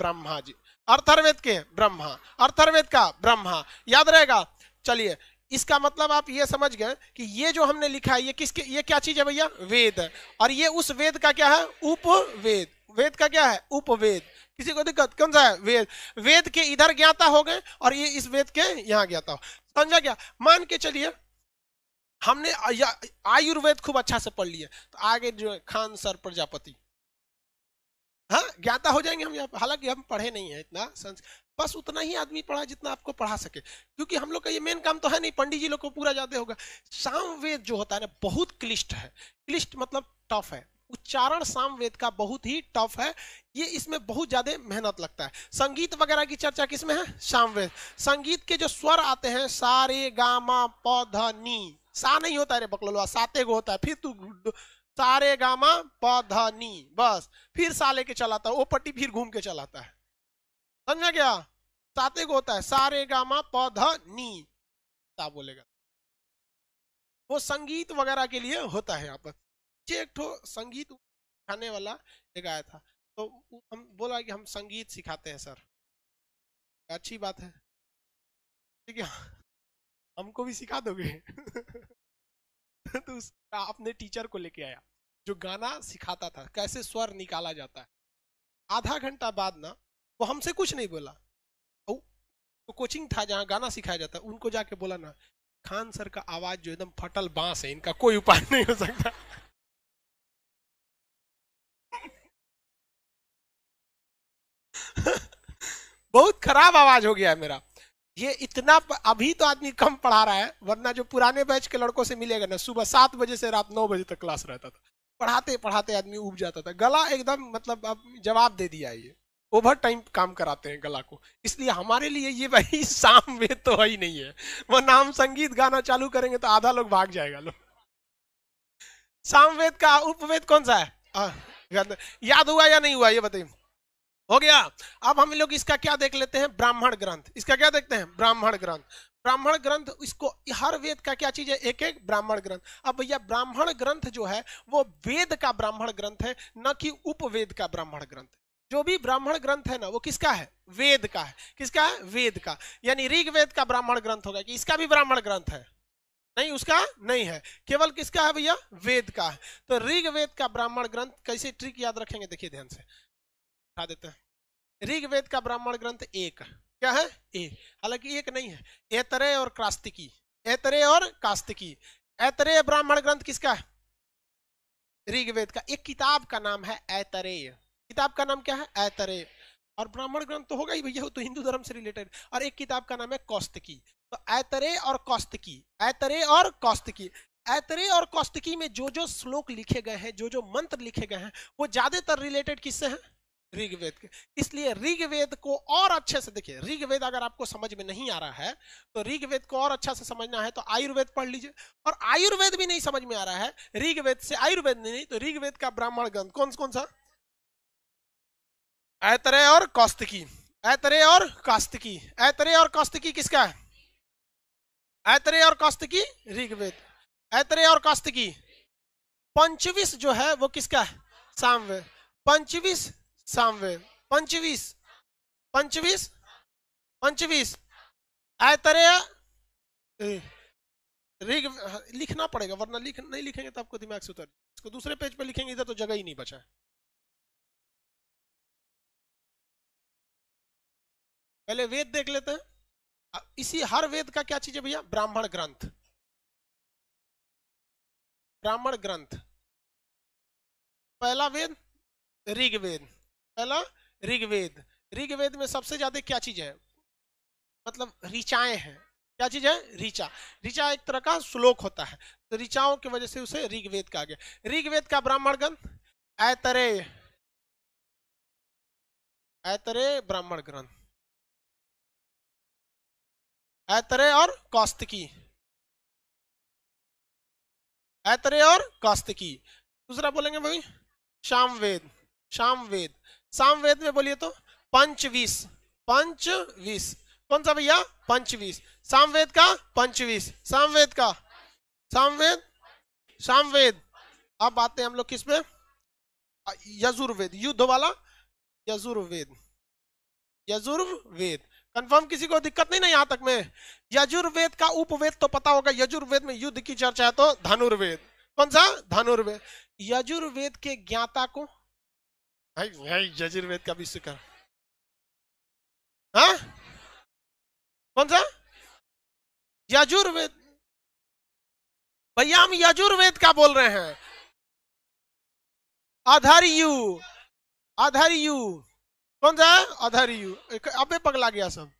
ब्रह्मा जी, अर्थर्वेद के ब्रह्मा, अर्थर्वेद का ब्रह्मा, याद रहेगा। चलिए इसका मतलब आप ये समझ गए कि ये जो हमने लिखा है ये किसके, ये क्या चीज है भैया? वेद। और ये उस वेद का क्या है? उपवेद। वेद का क्या है? उपवेद। किसी को दिक्कत? कौन सा है? वेद। वेद के इधर ज्ञाता हो गए और ये इस वेद के यहाँ ज्ञाता हो। समझा क्या? मान के चलिए हमने आयुर्वेद खूब अच्छा से पढ़ लिया, तो आगे जो खान सर प्रजापति, हाँ ज्ञाता हो जाएंगे हम यहाँ। हालांकि हम पढ़े नहीं है इतना, बस उतना ही आदमी पढ़ा जितना आपको पढ़ा सके, क्योंकि हम लोग का ये मेन काम तो है नहीं, पंडित जी लोग को पूरा ज्यादा होगा। सामवेद जो होता है ना बहुत क्लिष्ट है, क्लिष्ट मतलब टफ है, उच्चारण सामवेद का बहुत ही टफ है। ये इसमें बहुत ज्यादा मेहनत लगता है। संगीत वगैरह की चर्चा किसमें है? सामवेद। संगीत के जो स्वर आते हैं सा रे गा मा प ध नी, सा नहीं होता है रे बकलोलवा, साते गो होता है, फिर तू सारे गामा प ध नी, बस फिर सा लेके चलाता है, वो पट्टी फिर घूम के चलाता है। समझा क्या? साते को होता है सारे गामा प ध नी, सा बोलेगा। वो संगीत वगैरह के लिए होता है। यहाँ पर एक ठो संगीत सिखाने वाला एक आया था, तो हम बोला कि हम संगीत सिखाते हैं सर। अच्छी बात है, ठीक है, हमको भी सिखा दोगे? तो अपने टीचर को लेके आया जो गाना सिखाता था, कैसे स्वर निकाला जाता है। आधा घंटा बाद ना वो हमसे कुछ नहीं बोला, तो कोचिंग था जहाँ गाना सिखाया जाता है, उनको जाके बोला ना, खान सर का आवाज जो एकदम फटल बांस है, इनका कोई उपाय नहीं हो सकता। बहुत खराब आवाज हो गया है मेरा ये इतना। अभी तो आदमी कम पढ़ा रहा है, वरना जो पुराने बैच के लड़कों से मिलेगा ना, सुबह 7 बजे से रात 9 बजे तक क्लास रहता था, पढ़ाते पढ़ाते आदमी उब जाता था, गला एकदम मतलब अब जवाब दे दिया। ये ओवर टाइम काम कराते हैं गला को, इसलिए हमारे लिए ये भाई साम वेद तो है ही नहीं है। वो नाम संगीत गाना चालू करेंगे तो आधा लोग भाग जाएगा लोग। सामवेद का उपवेद कौन सा है? याद हुआ या नहीं हुआ ये बताइए? हो गया। अब हम लोग इसका क्या देख लेते हैं, ब्राह्मण ग्रंथ। इसका क्या देखते हैं, ब्राह्मण ग्रंथ। ब्राह्मण ग्रंथ, इसको हर वेद का क्या चीज है, एक एक ब्राह्मण ग्रंथ। अब भैया ब्राह्मण ग्रंथ जो है वो वेद का ब्राह्मण ग्रंथ है, न कि उपवेद का ब्राह्मण ग्रंथ। जो भी ब्राह्मण ग्रंथ है ना वो किसका है, वेद का है। किसका है, वेद का। यानी ऋग्वेद का ब्राह्मण ग्रंथ होगा कि इसका भी ब्राह्मण ग्रंथ है? नहीं, उसका नहीं है, केवल किसका है भैया, वेद का है। तो ऋग्वेद का ब्राह्मण ग्रंथ, कैसे ट्रिक याद रखेंगे देखिए ध्यान से, बता देते हैं। ऋग्वेद का ब्राह्मण ग्रंथ एक, क्या है, एक। हालांकि एक नहीं है, ऐतरेय और कास्तिकी। ऐतरेय और कास्तिकी। ऐतरेय ब्राह्मण ग्रंथ किसका है, ऋग्वेद का। एक किताब का नाम है ऐतरेय, किताब का नाम क्या है, ऐतरेय। और ब्राह्मण ग्रंथ तो होगा ही भैया, तो हिंदू धर्म से रिलेटेड। और एक किताब का नाम है कौस्तकी। तो ऐतरेय और कौस्तकी, ऐतरेय और कौस्तकी। ऐतरेय और कौस्तकी में जो जो श्लोक लिखे गए हैं, जो जो मंत्र लिखे गए हैं, वो ज्यादातर रिलेटेड किससे हैं, ऋग्वेद के। इसलिए ऋग्वेद को और अच्छे से देखिए। ऋग्वेद अगर आपको समझ में नहीं आ रहा है तो ऋग्वेद को और अच्छा से समझना है तो आयुर्वेद पढ़ लीजिए। और आयुर्वेद भी नहीं समझ में आ रहा है, ऋग्वेद से आयुर्वेद नहीं, तो ऋग्वेद का ब्राह्मण ग्रंथ कौन कौन सा, ऐतरेय और कौस्तकी। ऐतरेय और कास्तिकी। ऐतरेय और कौस्तकी किसका है, ऐतरेय और कौस्तकी ऋग्वेद। ऐतरेय और कौस्तकी। पंचविश जो है वो किसका है, सामवेद। पंचविश सामवेद। पंचविश, पंचविश, पंचविश। ऐतरेय ऋग, लिखना पड़ेगा वरना नहीं लिखेंगे तो आपको दिमाग से उतर। इसको दूसरे पेज पे लिखेंगे, इधर तो जगह ही नहीं बचा है। पहले वेद देख लेते हैं। इसी हर वेद का क्या चीज है भैया, ब्राह्मण ग्रंथ। ब्राह्मण ग्रंथ, पहला वेद ऋग्वेद। पहला ऋग्वेद। ऋग्वेद में सबसे ज्यादा क्या चीज है, मतलब ऋचाएं हैं। क्या चीज है, ऋचा। ऋचा एक तरह का श्लोक होता है, तो ऋचाओं की वजह से उसे ऋग्वेद कहा गया। ऋग्वेद का ब्राह्मण ग्रंथ ऐतरेय, ऐतरेय ब्राह्मण ग्रंथ। ऐतरेय और कौस्तकी। ऐतरेय और कौस्तकी। दूसरा बोलेंगे भाई सामवेद। सामवेद। सामवेद में बोलिए तो पंचविश। पंचविश कौन सा भैया, पंचविश। सामवेद का पंचविश। सामवेद का, सामवेद, सामवेद। अब आते हैं हम लोग किस पे, यजुर्वेद, युद्ध वाला यजुर्वेद। यजुर्वेद कंफर्म, किसी को दिक्कत नहीं ना यहाँ तक में? यजुर्वेद का उपवेद तो पता होगा, यजुर्वेद में युद्ध की चर्चा है तो धनुर्वेद। कौन सा, धनुर्वेद। यजुर्वेद के ज्ञाता को, यजुर्वेद का विश्व का, हाँ कौन सा, यजुर्वेद। भैया हम यजुर्वेद का बोल रहे हैं। अधर्यु, अधर्यु कौन सा है, अधर्यु। अबे पगला गया सब।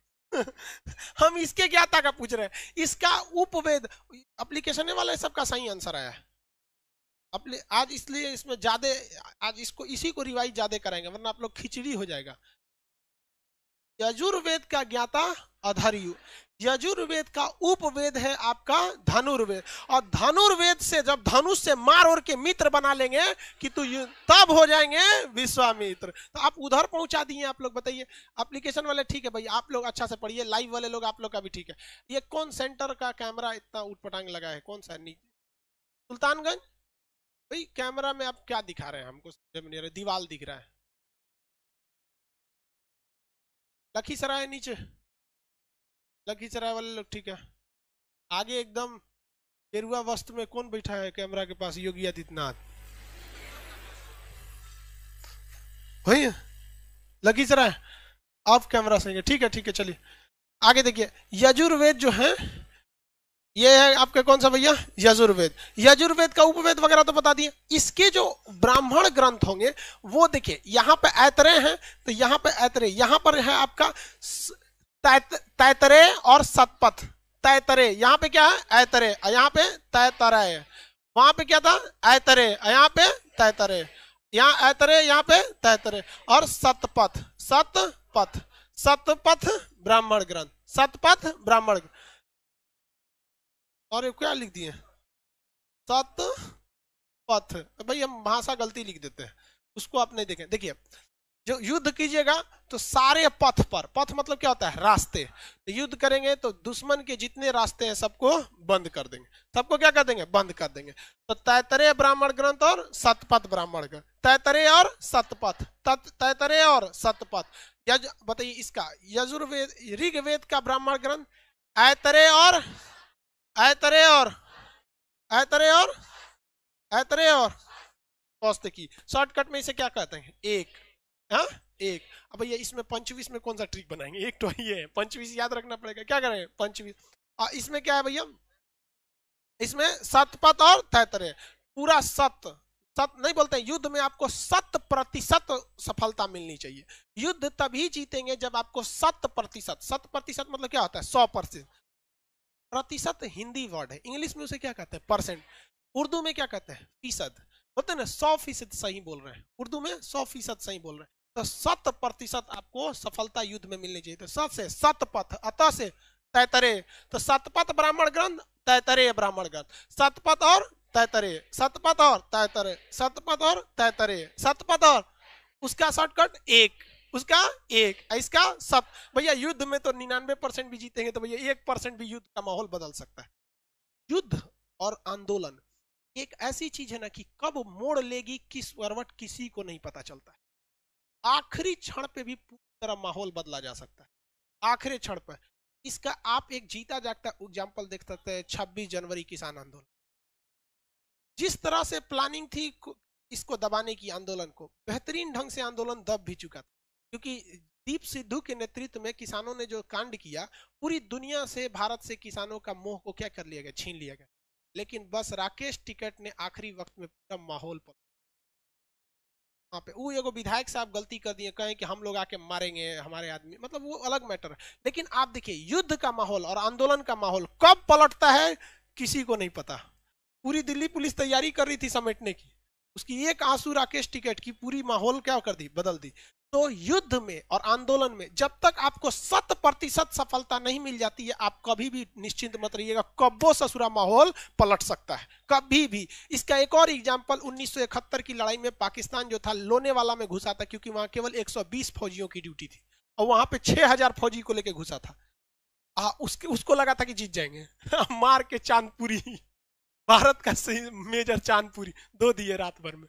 हम इसके ज्ञाता का पूछ रहे हैं, इसका उपवेद। एप्लीकेशन वाला सबका सही आंसर आया है आज, इसलिए इसमें ज्यादा, आज इसको इसी को रिवाइज ज्यादा कराएंगे वरना आप लोग खिचड़ी हो जाएगा। यजुर्वेद का ज्ञाता अधर्यु। यजुर्वेद का उपवेद है आपका धनुर्वेद। और धनुर्वेद से जब धनुष से मार और के मित्र बना लेंगे कि तू, तब हो जाएंगे विश्वामित्र। तो आप उधर पहुंचा दिए आप लोग। बताइए एप्लीकेशन वाले ठीक है भाई, आप लोग अच्छा से पढ़िए। लाइव वाले लोग, आप लोग का भी ठीक है। ये कौन सेंटर का कैमरा इतना उठपटांग लगा है, कौन सा, सुल्तानगंज? भाई कैमरा में आप क्या दिखा रहे हैं हमको समझ में नहीं आ रहा, दीवार दिख रहा है। लखीसराय नीचे, लखीसराय वाले लोग ठीक है। आगे एकदम गेरुआ वस्त्र में कौन बैठा है कैमरा के पास? योगी आदित्यनाथ वही लखीसराय। ऑफ कैमरा सही है, ठीक है ठीक है। चलिए आगे देखिए, यजुर्वेद जो है ये है आपके कौन सा भैया? यजुर्वेद। यजुर्वेद का उपवेद वगैरह तो बता दिए। इसके जो ब्राह्मण ग्रंथ होंगे वो देखिए, यहाँ पे ऐतरेय हैं तो यहाँ पे ऐतरेय, यहाँ पर है आपका तैतरेय और सतपथ। तैतरेय यहाँ पे क्या है? ऐतरेय, यहाँ पे तैतरेय। वहां पे क्या था? ऐतरेय, यहाँ पे तैतरेय। यहाँ ऐतरेय, यहाँ पे तैतरेय। और सतपथ, सतपथ, सतपथ ब्राह्मण ग्रंथ, सतपथ ब्राह्मण। और क्या लिख दिए? सतपथ। भाई हम भाषा गलती लिख देते हैं, उसको आप नहीं देखें। देखिए जो युद्ध कीजिएगा तो सारे पथ पर, पथ मतलब क्या होता है? रास्ते। तो युद्ध करेंगे तो दुश्मन के जितने रास्ते हैं सबको बंद कर देंगे। सबको क्या कर देंगे? बंद कर देंगे। तो तैतरेय ब्राह्मण ग्रंथ और सतपथ ब्राह्मण ग्रंथ, तैतरेय और सतपथ, तैतरेय और सतपथ। यज बताइए इसका यजुर्वेद, ऋग्वेद का ब्राह्मण ग्रंथ ऐतरेय और ऐतरेय और ऐतरेय और ऐतरेय और कौस्तुकी। शॉर्टकट में इसे क्या कहते हैं? एक। हाँ एक। अब भैया इसमें पंचवीस में कौन सा ट्रिक बनाएंगे? एक तो ये है, पंचवीस याद रखना पड़ेगा। क्या करें? पंचवीस। इसमें क्या है भैया? इसमें सतपथ और तैतरेय। पूरा सत सत नहीं बोलते हैं, युद्ध में आपको 100% सफलता मिलनी चाहिए। युद्ध तभी जीतेंगे जब आपको 100%, 100% मतलब क्या होता है? 100%। प्रतिशत हिंदी वर्ड है, इंग्लिश में उसे क्या कहते हैं? परसेंट। उर्दू में क्या कहते हैं? फीसद। बोलते हैं ना 100% सही बोल रहे हैं, उर्दू में 100% सही बोल रहे हैं। तो 100% आपको सफलता युद्ध में मिलनी चाहिए। तो सत से सतपथ, अतः से तैतरेय। तो सतपथ ब्राह्मण ग्रंथ, तैतरेय ब्राह्मण ग्रंथ। सतपथ और तैतरेय, सतपथ और तैतरेय, सतपथ और तैतरेय, सतपथ और उसका शॉर्टकट एक, उसका एक, इसका सत। भैया युद्ध में तो 99% भी जीतेंगे तो भैया 1% भी युद्ध का माहौल बदल सकता है। युद्ध और आंदोलन एक ऐसी चीज है ना कि कब मोड़ लेगी किस करवट किसी को नहीं पता चलता है। आखिरी क्षण पे भी पूरी तरह माहौल बदला जा सकता है, आखिरी क्षण पे। इसका आप एक जीता जागता एग्जाम्पल देख सकते हैं 26 जनवरी किसान आंदोलन। जिस तरह से प्लानिंग थी इसको दबाने की आंदोलन को, बेहतरीन ढंग से आंदोलन दब भी चुका था। क्योंकि दीप सिद्धू के नेतृत्व में किसानों ने जो कांड किया, पूरी दुनिया से भारत से किसानों का मोह को क्या कर लिया गया? छीन लिया गया। लेकिन बस राकेश टिकैत ने आखिरी वक्त में पूरा माहौल पर वहां पे वो एगो विधायक साहब गलती कर दिए, कहें कि हम लोग आके मारेंगे हमारे आदमी, मतलब वो अलग मैटर है। लेकिन आप देखिए युद्ध का माहौल और आंदोलन का माहौल कब पलटता है किसी को नहीं पता। पूरी दिल्ली पुलिस तैयारी कर रही थी समेटने की, उसकी एक आंसू राकेश टिकैत की पूरी माहौल क्या कर दी? बदल दी। तो युद्ध में और आंदोलन में जब तक आपको 100% सफलता नहीं मिल जाती है, आप कभी भी निश्चिंत मत रहिएगा, कब्बो ससुरा माहौल पलट सकता है, कभी भी। इसका एक और एग्जांपल 1971 की लड़ाई में पाकिस्तान जो था लोनेवाला में घुसा था, क्योंकि वहां केवल 120 फौजियों की ड्यूटी थी और वहां पे 6000 फौजी को लेकर घुसा था। उसको लगा था कि जीत जाएंगे मार के चांदपुरी भारत का मेजर चांदपुरी 2 दिए रात भर में।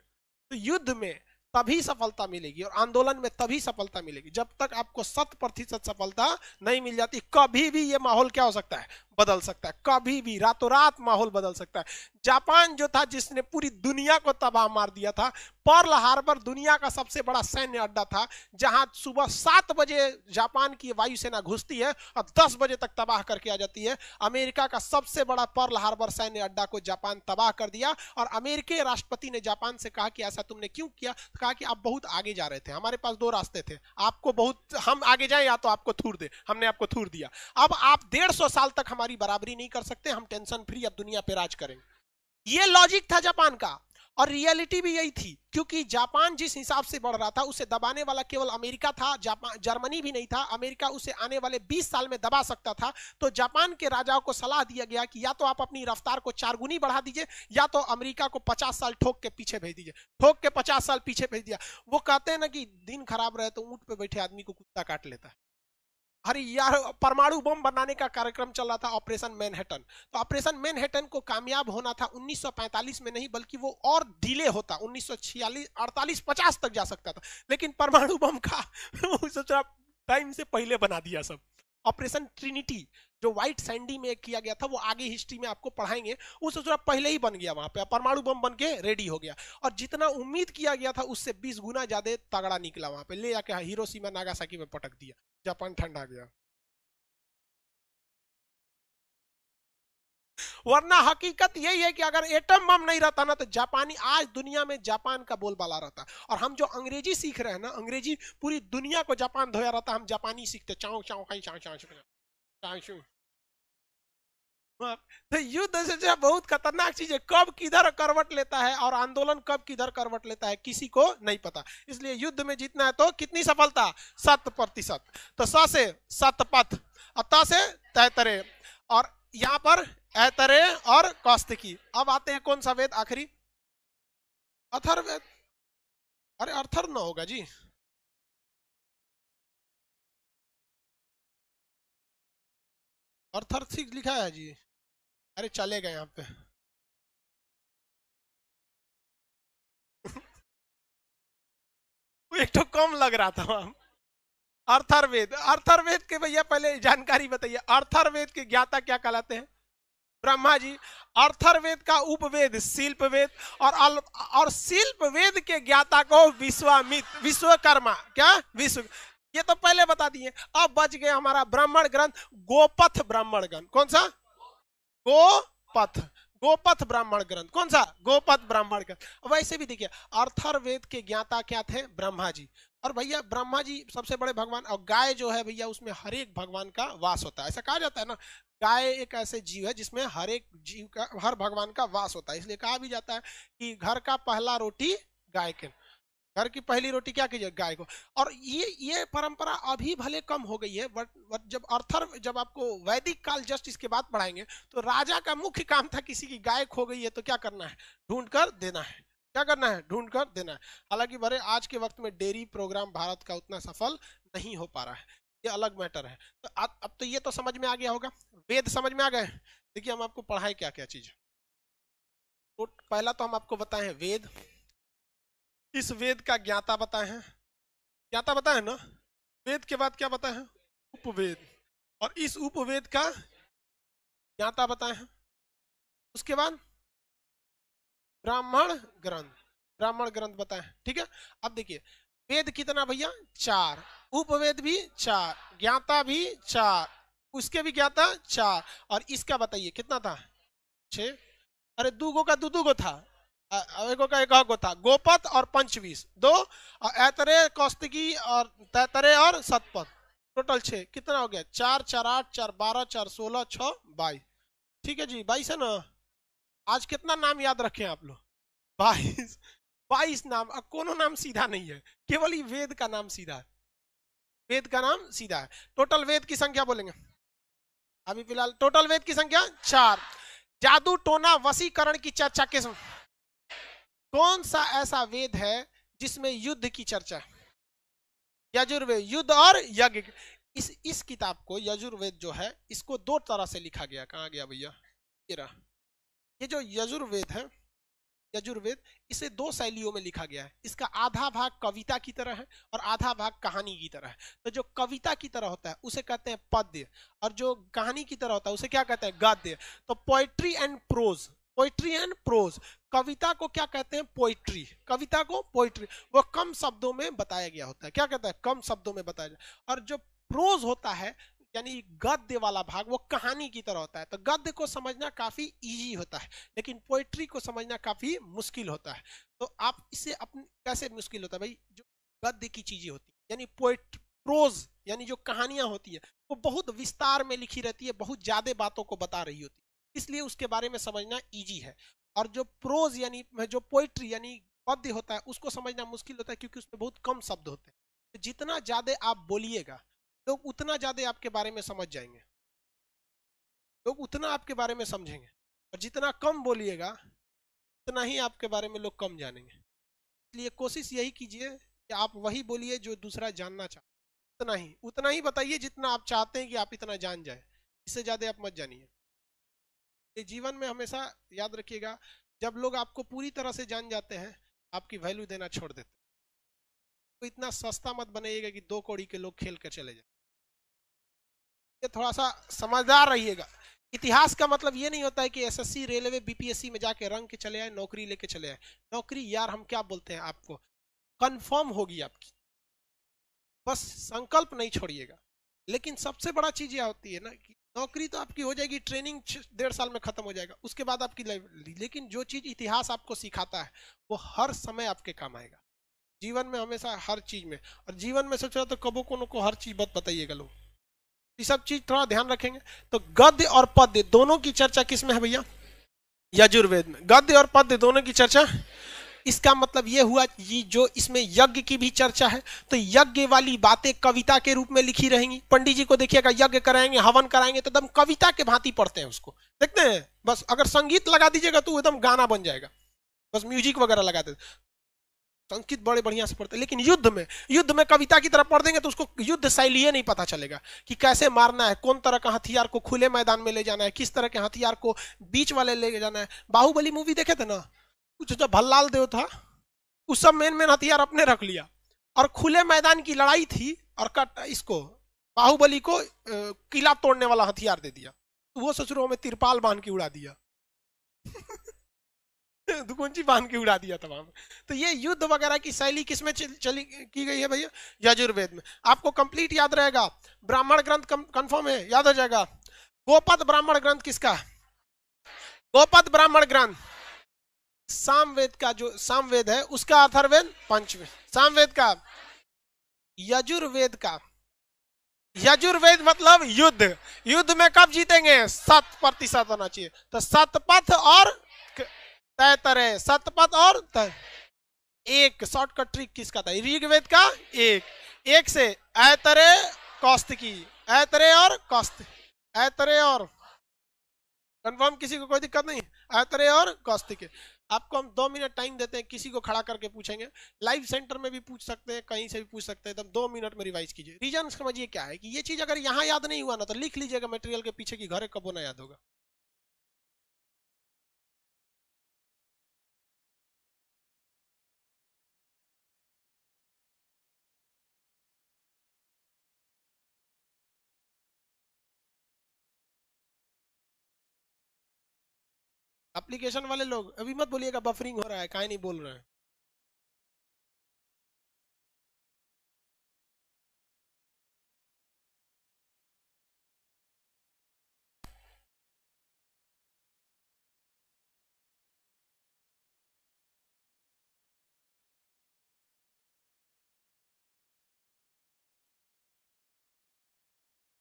तो युद्ध में तभी सफलता मिलेगी और आंदोलन में तभी सफलता मिलेगी जब तक आपको 100% सफलता नहीं मिल जाती। कभी भी ये माहौल क्या हो सकता है? बदल सकता है, कभी भी रातों रात माहौल बदल सकता है। जापान जो था जिसने पूरी दुनिया को तबाह मार दिया था, पर्ल हार्बर दुनिया का सबसे बड़ा सैन्य अड्डा था, जहां सुबह 7 बजे जापान की वायुसेना घुसती है और 10 बजे तक तबाह करके आ जाती है। अमेरिका का सबसे बड़ा पर्ल हार्बर सैन्य अड्डा को जापान तबाह कर दिया और अमेरिकी राष्ट्रपति ने जापान से कहा कि ऐसा तुमने क्यों किया? कहा कि आप बहुत आगे जा रहे थे, हमारे पास 2 रास्ते थे, आपको बहुत हम आगे जाए या तो आपको थूर दे, हमने आपको थूर दिया। अब आप 150 साल तक हमारी बराबरी नहीं कर सकते, हम टेंशन फ्री अब दुनिया पे राज करेंगे। ये लॉजिक था जापान का और रियलिटी भी यही थी, क्योंकि जापान जिस हिसाब से बढ़ रहा था उसे दबाने वाला केवल अमेरिका था, जापान जर्मनी भी नहीं था। अमेरिका उसे आने वाले 20 साल में दबा सकता था। तो जापान के राजाओं को सलाह दिया गया कि या तो आप अपनी रफ्तार को 4 गुनी बढ़ा दीजिए या तो अमेरिका को 50 साल ठोक के पीछे भेज दीजिए। ठोक के 50 साल पीछे भेज दिया। वो कहते हैं ना कि दिन खराब रहे तो ऊंट पे बैठे आदमी को कुत्ता काट लेता है। अरे यार परमाणु बम बनाने का कार्यक्रम चल रहा था, ऑपरेशन मैनहट्टन। तो ऑपरेशन मैनहट्टन को कामयाब होना था 1945 में नहीं, बल्कि वो और डिले होता, 1946 48 50 तक जा सकता था। लेकिन परमाणु बम का टाइम से पहले बना दिया सब। ऑपरेशन ट्रिनिटी जो व्हाइट सैंडी में किया गया था, वो आगे हिस्ट्री में आपको पढ़ाएंगे। उस पहले ही बन गया, वहां पे परमाणु बम बन के रेडी हो गया, और जितना उम्मीद किया गया था उससे 20 गुना ज्यादा तगड़ा निकला, वहां पे ले जाके हिरोशिमा नागासाकी में पटक दिया, जापान ठंडा गया। वरना हकीकत यही है कि अगर एटम बम नहीं रहता ना, तो जापानी आज दुनिया में जापान का बोलबाला रहता। और हम जो अंग्रेजी सीख रहे हैं ना, अंग्रेजी पूरी दुनिया को जापान धोया रहता, हम जापानी सीखते चाऊ चाऊ खाई चाऊ चाऊ चाऊ। तो युद्ध से बहुत खतरनाक चीज है, कब किधर करवट लेता है और आंदोलन कब किधर करवट लेता है किसी को नहीं पता। इसलिए युद्ध में जीतना है तो कितनी सफलता, 7%। तो स से सतपथ, त से तैतरे, और यहाँ पर ऐतरे और कौस्तुकी। अब आते हैं कौन सा वेद आखिरी, अथर्ववेद। अरे अर्थर ना होगा जी, अर्थर लिखा है जी। अरे चले गए यहाँ पे एक तो कम लग रहा था। अर्थरवेद, अर्थरवेद के भैया पहले जानकारी बताइए, अर्थरवेद के ज्ञाता क्या कहलाते हैं, ब्रह्मा जी। अर्थरवेद का उपवेद शिल्प वेद, और शिल्प वेद के ज्ञाता को विश्वामित्र, विश्वकर्मा, क्या विश्व, ये तो पहले बता दिए। अब बच गए हमारा ब्राह्मण ग्रंथ गोपथ ब्राह्मण ग्रंथ, कौन सा, गोपथ, गोपथ ब्राह्मण ग्रंथ, कौन सा, गोपथ ब्राह्मण ग्रंथ। वैसे भी देखिए अर्थरवेद के ज्ञाता क्या थे, ब्रह्मा जी। और भैया ब्रह्मा जी सबसे बड़े भगवान, और गाय जो है भैया उसमें हर एक भगवान का वास होता है, ऐसा कहा जाता है ना, गाय एक ऐसे जीव है जिसमें हर एक जीव का, हर भगवान का वास होता है। इसलिए कहा भी जाता है कि घर का पहला रोटी गाय के, घर की पहली रोटी क्या कीजिए, गाय को। और ये परंपरा अभी भले कम हो गई है, बट जब अर्थर, जब आपको वैदिक काल जस्ट इसके बाद पढ़ाएंगे, तो राजा का मुख्य काम था किसी की गाय खो गई है तो क्या करना है, ढूंढ कर देना है, क्या करना है, ढूंढ कर देना है। हालांकि बड़े आज के वक्त में डेयरी प्रोग्राम भारत का उतना सफल नहीं हो पा रहा है, ये अलग मैटर है। तो अब तो ये तो समझ में आ गया होगा, वेद समझ में आ गए। देखिए हम आपको पढ़ाए क्या क्या चीज, तो पहला तो हम आपको बताए हैं वेद, इस वेद का ज्ञाता बताए हैं, ज्ञाता बताए ना, वेद के बाद क्या बताए हैं, उपवेद, और इस उपवेद का ज्ञाता बताए हैं। उसके बाद ब्राह्मण ग्रंथ, ब्राह्मण ग्रंथ बताए हैं, ठीक है। अब देखिए वेद कितना भैया, 4, उपवेद भी 4, ज्ञाता भी 4, उसके भी ज्ञाता 4, और इसका बताइए कितना था, 6। अरे दूगो का दू था, एगो का एक गो था, गोपथ और पंचवीस 2, और ऐतरे कौस्तुकी और तैतरे और सतपथ, टोटल 6, कितना हो गया, 4 4 8 4 12 4 16 6 22, ठीक है जी, 22 है ना। आज कितना नाम याद रखे आप लोग, 22, 22 नाम। अब कोनो नाम सीधा नहीं है, केवल ही वेद का नाम सीधा है, वेद का नाम सीधा है। टोटल वेद की संख्या बोलेंगे अभी फिलहाल, टोटल वेद की संख्या 4। जादू टोना वशीकरण की चर्चा किस, कौन सा ऐसा वेद है जिसमें युद्ध की चर्चा है, यजुर्वेद, युद्ध और यज्ञ। इस किताब को यजुर्वेद जो है इसको 2 तरह से लिखा गया, कहाँ गया भैया, ये रहा, ये जो यजुर्वेद है, यजुर्वेद इसे 2 शैलियों में लिखा गया है। इसका आधा भाग कविता की तरह है और आधा भाग कहानी की तरह है। तो जो कविता की तरह होता है उसे कहते हैं पद्य, और जो कहानी की तरह होता है उसे क्या कहते हैं, गद्य। तो poetry and prose, poetry and prose, कविता को क्या कहते हैं, पोइट्री, कविता को पोइट्री, वो कम शब्दों में बताया गया होता है, क्या कहता है, कम शब्दों में बताया गया। और जो प्रोज होता है यानी गद्य वाला भाग, वो कहानी की तरह होता है। तो गद्य को समझना काफी इजी होता है, लेकिन पोइट्री को समझना काफी मुश्किल होता है। तो आप इसे अपने कैसे मुश्किल होता है भाई, जो गद्य की चीजें होती है यानी पोइट, प्रोज यानी जो कहानियां होती है वो बहुत विस्तार में लिखी रहती है, बहुत ज्यादा बातों को बता रही होती है, इसलिए उसके बारे में समझना इजी है। और जो प्रोज यानी जो पोइट्री यानी पद्य होता है उसको समझना मुश्किल होता है, क्योंकि उसमें बहुत कम शब्द होते हैं। तो जितना ज्यादा आप बोलिएगा लोग उतना ज्यादा आपके बारे में समझ जाएंगे, लोग उतना आपके बारे में समझेंगे, और जितना कम बोलिएगा उतना ही आपके बारे में लोग कम जानेंगे। इसलिए कोशिश यही कीजिए कि आप वही बोलिए जो दूसरा जानना चाहता है, उतना ही बताइए जितना आप चाहते हैं कि आप इतना जान जाए, इससे ज्यादा आप मत जानिए। ये जीवन में हमेशा याद रखिएगा, जब लोग आपको पूरी तरह से जान जाते हैं आपकी वैल्यू देना छोड़ देते हैं। तो इतना सस्ता मत बनाइएगा कि 2 कौड़ी के लोग खेल कर चले जाए। ये थोड़ा सा समझदार रहिएगा। इतिहास का मतलब ये नहीं होता है कि एसएससी रेलवे बीपीएससी में जाके रंग के चले आए, नौकरी लेके चले आए। नौकरी यार हम क्या बोलते हैं आपको, कंफर्म होगी आपकी, बस संकल्प नहीं छोड़िएगा। लेकिन सबसे बड़ा चीज यह होती है ना कि नौकरी तो आपकी हो जाएगी, ट्रेनिंग 1.5 साल में खत्म हो जाएगा, उसके बाद आपकी लाइफ। लेकिन जो चीज इतिहास आपको सिखाता है वो हर समय आपके काम आएगा, जीवन में हमेशा, हर चीज में। और जीवन में सोचा तो कबो को हर चीज मत बताइएगा लोग, ये सब चीज थोड़ा ध्यान रखेंगे। तो गद्य और पद्य दोनों की चर्चा किस में है भैया? यजुर्वेद में। गद्य और पद्य दोनों की चर्चा, इसका मतलब ये हुआ ये जो इसमें यज्ञ की भी चर्चा है, तो यज्ञ वाली बातें कविता के रूप में लिखी रहेंगी। पंडित जी को देखिएगा यज्ञ कराएंगे, हवन कराएंगे तो एकदम कविता के भांति पढ़ते हैं उसको, देखते हैं। बस अगर संगीत लगा दीजिएगा तो एकदम गाना बन जाएगा, बस म्यूजिक वगैरह लगा देते, संगीत बड़े बढ़िया से पढ़ते। लेकिन युद्ध में कविता की तरह पढ़ देंगे तो उसको युद्ध शैली नहीं पता चलेगा कि कैसे मारना है, कौन तरह का हथियार को खुले मैदान में ले जाना है, किस तरह के हथियार को बीच वाले ले जाना है। बाहुबली मूवी देखे थे ना, कुछ जो भल्लाल देव था, उस सब मेन मेन हथियार अपने रख लिया, और खुले मैदान की लड़ाई थी और इसको बाहुबली को किला तोड़ने वाला हथियार दे दिया, तो वो ससुरों में तिरपाल बांध के उड़ा दिया दुकुंची बांध के उड़ा दिया तमाम। तो ये युद्ध वगैरह की शैली किसमें चली की गई है भैया? यजुर्वेद में। आपको कंप्लीट याद रहेगा। ब्राह्मण ग्रंथ कंफर्म है, याद हो जाएगा। गोपद ब्राह्मण ग्रंथ किसका? गोपद ब्राह्मण ग्रंथ सामवेद का, जो सामवेद है उसका अथर्ववेद पंचवेद। सामवेद का, यजुर्वेद का। यजुर्वेद मतलब युद्ध, युद्ध में कब जीतेंगे? 7% होना चाहिए। तो सतपथ और तैतरे, सतपथ और एक शॉर्टकट ट्रिक किसका था? ऋग्वेद का एक से ऐतरे कौस्तकी, ऐतरे और कौस्त, ऐतरे और कंफर्म, किसी को कोई दिक्कत नहीं? ऐतरे और कौस्तिक। आपको हम 2 मिनट टाइम देते हैं, किसी को खड़ा करके पूछेंगे, लाइव सेंटर में भी पूछ सकते हैं, कहीं से भी पूछ सकते हैं, तब 2 मिनट में रिवाइज कीजिए। रीजन समझिए क्या है कि ये चीज अगर यहाँ याद नहीं हुआ ना तो लिख लीजिएगा मटेरियल के पीछे की घर कबो ना याद होगा। एप्लीकेशन वाले लोग अभी मत बोलिएगा बफरिंग हो रहा है, काहे नहीं बोल रहे हैं।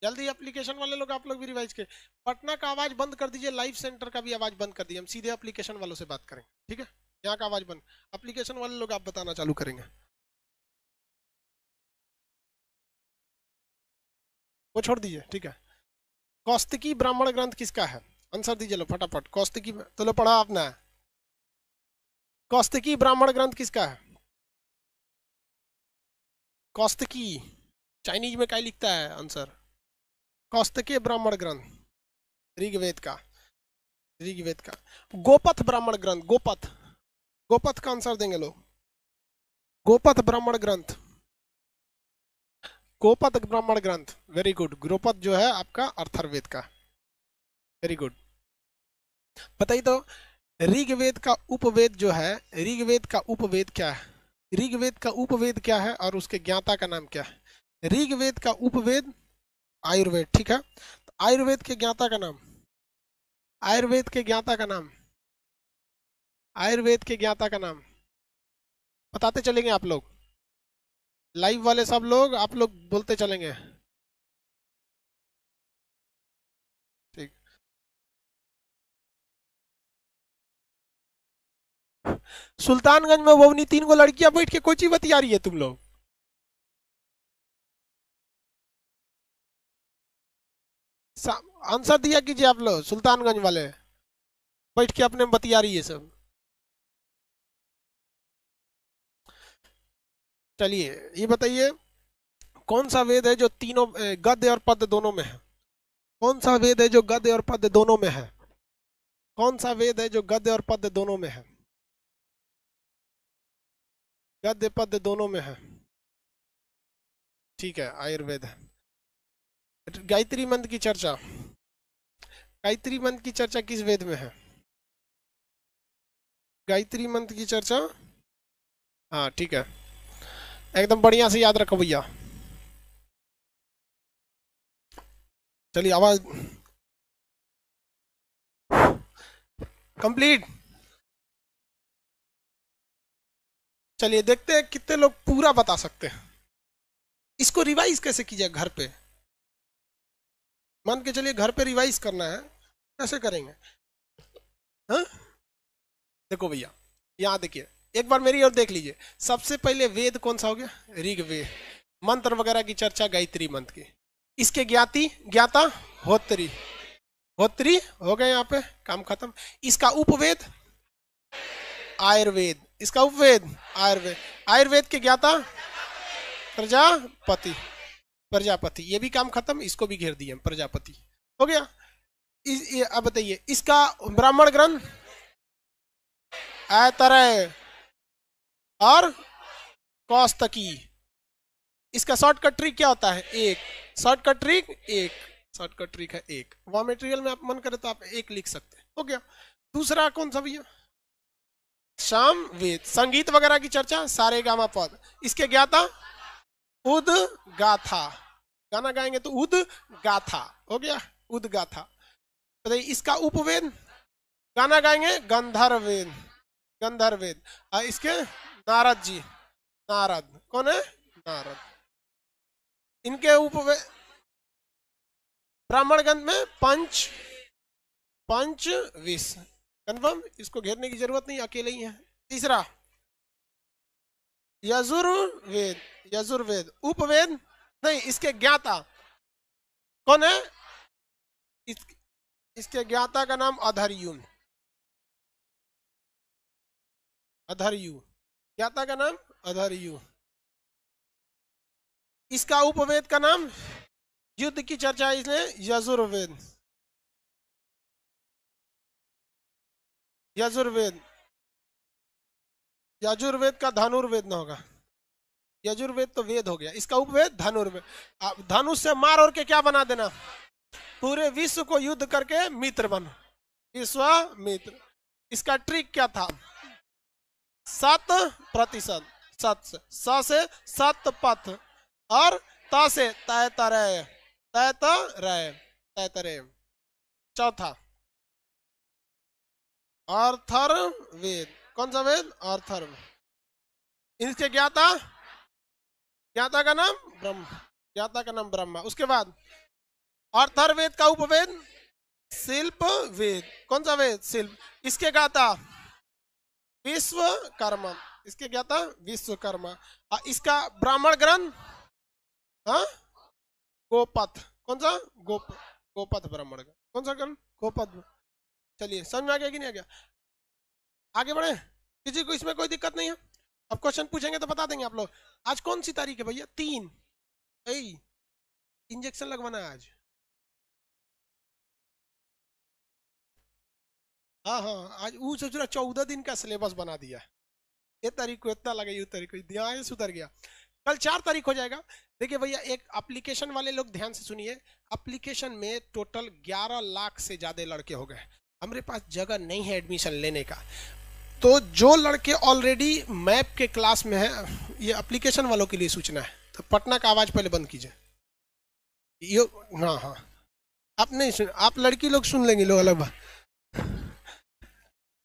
जल्दी एप्लीकेशन वाले लोग, आप लोग भी रिवाइज के। पटना का आवाज बंद कर दीजिए, लाइव सेंटर का भी आवाज बंद कर दीजिए, हम सीधे एप्लीकेशन वालों से बात करेंगे, ठीक है? यहाँ का आवाज बंद, एप्लीकेशन वाले लोग आप बताना चालू करेंगे, वो छोड़ दीजिए, ठीक है? कौस्तुकी ब्राह्मण ग्रंथ किसका है? आंसर दीजिए लो फटाफट। कौस्तुकी तो लो पढ़ा आपने। कौस्तुकी ब्राह्मण ग्रंथ किसका है? कौस्तुकी चाइनीज में क्या लिखता है आंसर? कौस्तुकी ब्राह्मण ग्रंथ ऋग्वेद का, ऋग्वेद का। गोपथ ब्राह्मण ग्रंथ, गोपथ, गोपथ का आंसर देंगे लोग। गोपथ ब्राह्मण ग्रंथ, गोपथ ब्राह्मण ग्रंथ, वेरी गुड। गोपथ जो है आपका अथर्ववेद का, वेरी गुड। बताइए तो ऋग्वेद का उपवेद जो है, ऋग्वेद का उपवेद क्या है? ऋग्वेद का उपवेद क्या है और उसके ज्ञाता का नाम क्या है? ऋग्वेद का उपवेद आयुर्वेद, ठीक है? तो आयुर्वेद के ज्ञाता का नाम, आयुर्वेद के ज्ञाता का नाम, आयुर्वेद के ज्ञाता का नाम बताते चलेंगे आप लोग, लाइव वाले सब लोग, आप लोग बोलते चलेंगे, ठीक? सुल्तानगंज में वो 3 लड़कियां बैठ के कोई चीज बतिया रही है तुम लोग? आंसर दिया कीजिए आप लोग, सुल्तानगंज वाले बैठ के अपने में बतिया रही है सब। चलिए ये बताइए, कौन सा वेद है जो तीनों गद्य और पद्य दोनों में है? कौन सा वेद है जो गद्य और पद्य दोनों में है? कौन सा वेद है जो गद्य और पद्य दोनों में है? गद्य पद्य दोनों में है, ठीक है, आयुर्वेद है। गायत्री मंत्र की चर्चा, गायत्री मंत्र की चर्चा किस वेद में है? गायत्री मंत्र की चर्चा, हाँ ठीक है, एकदम बढ़िया से याद रखो भैया। चलिए आवाज कंप्लीट। चलिए देखते हैं कितने लोग पूरा बता सकते हैं। इसको रिवाइज कैसे कीजिए घर पे, मान के चलिए घर पे रिवाइज करना है, कैसे करेंगे? हाँ देखो भैया, यहाँ देखिए, एक बार मेरी ओर देख लीजिए। सबसे पहले वेद कौन सा हो गया? ऋग्वेद। मंत्र वगैरह की चर्चा गायत्री मंत्र की। इसके ज्ञाता होत्री, होत्री हो गए, यहाँ पे काम खत्म। इसका उपवेद आयुर्वेद, इसका उपवेद आयुर्वेद। आयुर्वेद के ज्ञाता प्रजापति, प्रजापति, ये भी काम खत्म, इसको भी घेर दिए प्रजापति, हो गया। अब बताइए इसका ब्राह्मण ग्रंथ ऐतरेय और कौस्तकी। इसका शॉर्टकट ट्रिक क्या होता है? एक शॉर्टकट ट्रिक, एक शॉर्टकट ट्रिक है एक। वहां मटेरियल में आप मन करे तो आप एक लिख सकते हैं, हो गया। दूसरा कौन सा भैया? शाम वेद, संगीत वगैरह की चर्चा, सारे गामा पद। इसके ज्ञाता उद गाथा, गाना गाएंगे तो उद गाथा, हो गया उद गाथा। बताइए इसका उपवेद, गाना गाएंगे गंधर्व वेद, गंधर्व वेद। इसके नारद जी, नारद कौन है? नारद। इनके उपवेद ब्राह्मण ग्रंथ में पंच विष, कन्फर्म, इसको घेरने की जरूरत नहीं, अकेले ही है। तीसरा यजुर्वेद, यजुर्वेद उपवेद नहीं, इसके ज्ञाता कौन है? इसके ज्ञाता का नाम अधर्यु, अधर्यु, ज्ञाता का नाम अधर्यु। इसका उपवेद का नाम, युद्ध की चर्चा इसलिए यजुर्वेद, यजुर्वेद। यजुर्वेद का धनुर्वेद ना होगा, यजुर्वेद तो वेद हो गया। इसका उपवेद धनुर्वेद। धनुष से मार और के क्या बना देना? पूरे विश्व को युद्ध करके मित्र बनो, विश्वामित्र। इसका ट्रिक क्या था? 7%, स से 7 पथ और त से तैतरय, तैतरय, तैतरय। चौथा अर्थर्वेद, कौन सा वेद? अर्थर्व। इसके ज्ञाता, ज्ञाता का नाम ब्रह्म, ज्ञाता का नाम ब्रह्मा। उसके बाद अर्थर्वेद का उपवेद शिल्प वेद, कौन सा वेद? शिल्प। इसके ज्ञाता विश्वकर्मा, इसके ज्ञाता विश्वकर्मा। इसका ब्राह्मण ग्रंथ गोपथ, कौन सा? गोपथ ब्राह्मण ग्रंथ, कौन सा ग्रंथ? गोपथ। चलिए समझ में आ गया कि नहीं आ गया? आगे बढ़े, किसी को इसमें कोई दिक्कत नहीं है? अब क्वेश्चन पूछेंगे तो बता देंगे आप लोग। आज कौन सी तारीख है भैया? 3। इंजेक्शन लगवाना है आज? हाँ हाँ, आज वो सोच रहा 14 दिन का सिलेबस बना दिया, ये तारीख को इतना लगा, ये तारीख को ध्यान सुधर गया। कल 4 तारीख हो जाएगा। देखिए भैया, एक एप्लीकेशन वाले लोग ध्यान से सुनिए, एप्लीकेशन में टोटल 11 लाख से ज्यादा लड़के हो गए। हमारे पास जगह नहीं है एडमिशन लेने का, तो जो लड़के ऑलरेडी मैप के क्लास में है, ये एप्लीकेशन वालों के लिए सूचना है, तो पटना का आवाज पहले बंद कीजिए। ये हाँ हाँ, आप नहीं सुन, आप लड़की लोग सुन लेंगे, लोग अलग बात।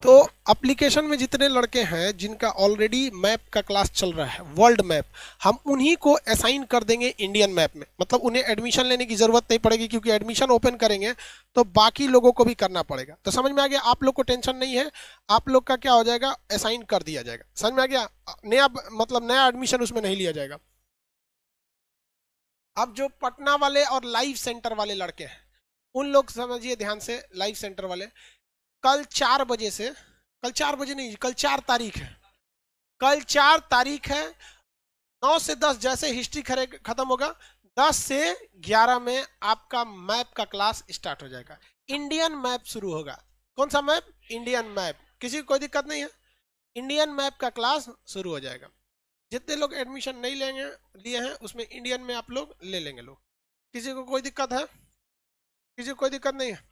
तो एप्लीकेशन में जितने लड़के हैं जिनका ऑलरेडी मैप का क्लास चल रहा है, वर्ल्ड मैप, हम उन्हीं को असाइन कर देंगे इंडियन मैप में। मतलब उन्हें एडमिशन लेने की जरूरत नहीं पड़ेगी, क्योंकि एडमिशन ओपन करेंगे तो बाकी लोगों को भी करना पड़ेगा। तो समझ में आ गया? आप लोग को टेंशन नहीं है, आप लोग का क्या हो जाएगा, असाइन कर दिया जाएगा। समझ में आ गया? नया मतलब नया एडमिशन उसमें नहीं लिया जाएगा। अब जो पटना वाले और लाइव सेंटर वाले लड़के हैं, उन लोग समझिए ध्यान से, लाइव सेंटर वाले कल 4 बजे से, कल 4 बजे नहीं, कल 4 तारीख है, कल 4 तारीख है, 9 से 10 जैसे हिस्ट्री खत्म होगा, 10 से 11 में आपका मैप का क्लास स्टार्ट हो जाएगा। इंडियन मैप शुरू होगा। कौन सा मैप? Indian map. किसी को कोई दिक्कत नहीं है? इंडियन मैप का क्लास शुरू हो जाएगा। जितने लोग एडमिशन नहीं लेंगे लिए हैं, उसमें इंडियन में आप लोग ले लेंगे लोग। किसी को कोई दिक्कत है? किसी को कोई दिक्कत नहीं है?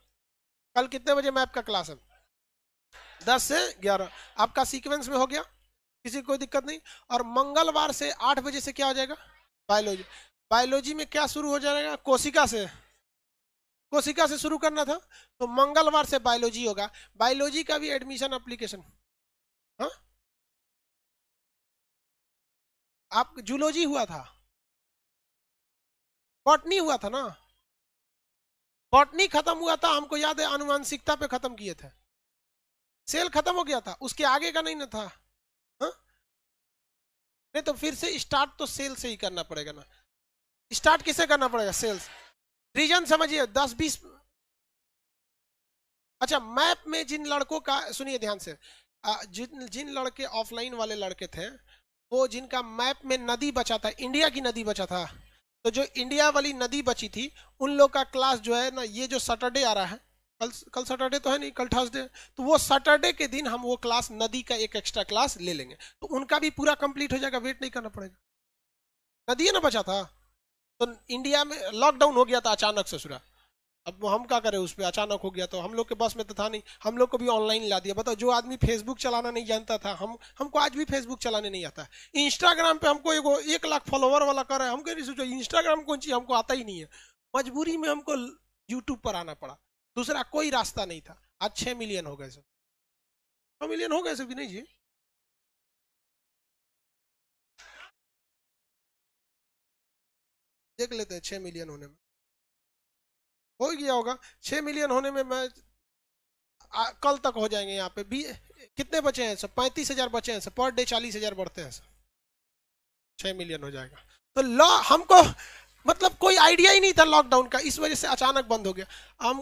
कल कितने बजे मैप का क्लास है? 10 से 11। आपका सीक्वेंस में हो गया, किसी को कोई दिक्कत नहीं। और मंगलवार से 8 बजे से क्या हो जाएगा? बायोलॉजी। बायोलॉजी में क्या शुरू हो जाएगा? कोशिका से। कोशिका से शुरू करना था, तो मंगलवार से बायोलॉजी होगा। बायोलॉजी का भी एडमिशन एप्लीकेशन, हाँ आप जूलॉजी हुआ था, बॉटनी हुआ था ना? बॉटनी खत्म हुआ था, हमको याद है आनुवांशिकता पे खत्म किए थे। सेल खत्म हो गया था, उसके आगे का नहीं ना था। हाँ? नहीं तो फिर से स्टार्ट तो सेल से ही करना पड़ेगा ना। स्टार्ट किसे करना पड़ेगा? सेल्स। रीजन समझिए, 10-20। अच्छा, मैप में जिन लड़कों का, सुनिए ध्यान से, जिन जिन लड़के ऑफलाइन वाले लड़के थे, वो जिनका मैप में नदी बचा था, इंडिया की नदी बचा था, तो जो इंडिया वाली नदी बची थी, उन लोग का क्लास जो है ना, ये जो सैटरडे आ रहा है, कल सैटरडे तो है नहीं, कल थर्सडे, तो वो सैटरडे के दिन हम वो क्लास नदी का एक एक्स्ट्रा क्लास ले लेंगे, तो उनका भी पूरा कंप्लीट हो जाएगा, वेट नहीं करना पड़ेगा। नदी है ना बचा था, तो इंडिया में लॉकडाउन हो गया था अचानक से सुरा। अब हम क्या करें, उस पर अचानक हो गया, तो हम लोग के बस में तो था नहीं, हम लोग को भी ऑनलाइन ला दिया। बताओ, जो आदमी फेसबुक चलाना नहीं जानता था, हमको आज भी फेसबुक चलाने नहीं आता है। इंस्टाग्राम पे हमको 1 लाख फॉलोवर वाला कर रहा है, हम कह रहे सोचो इंस्टाग्राम कौन चीज, हमको आता ही नहीं है। मजबूरी में हमको यूट्यूब पर आना पड़ा, दूसरा कोई रास्ता नहीं था। आज 6 मिलियन हो गए सर, 6 मिलियन हो गए सर विनय जी। देख लेते हैं 6 मिलियन होने में, हो गया होगा 6 मिलियन होने में। मैं कल तक हो जाएंगे यहाँ पे भी। कितने बचे हैं सर? 35,000 बचे हैं सर, पर डे 40,000 बढ़ते हैं सर, 6 मिलियन हो जाएगा। तो लॉ हमको मतलब कोई आइडिया ही नहीं था लॉकडाउन का, इस वजह से अचानक बंद हो गया। हम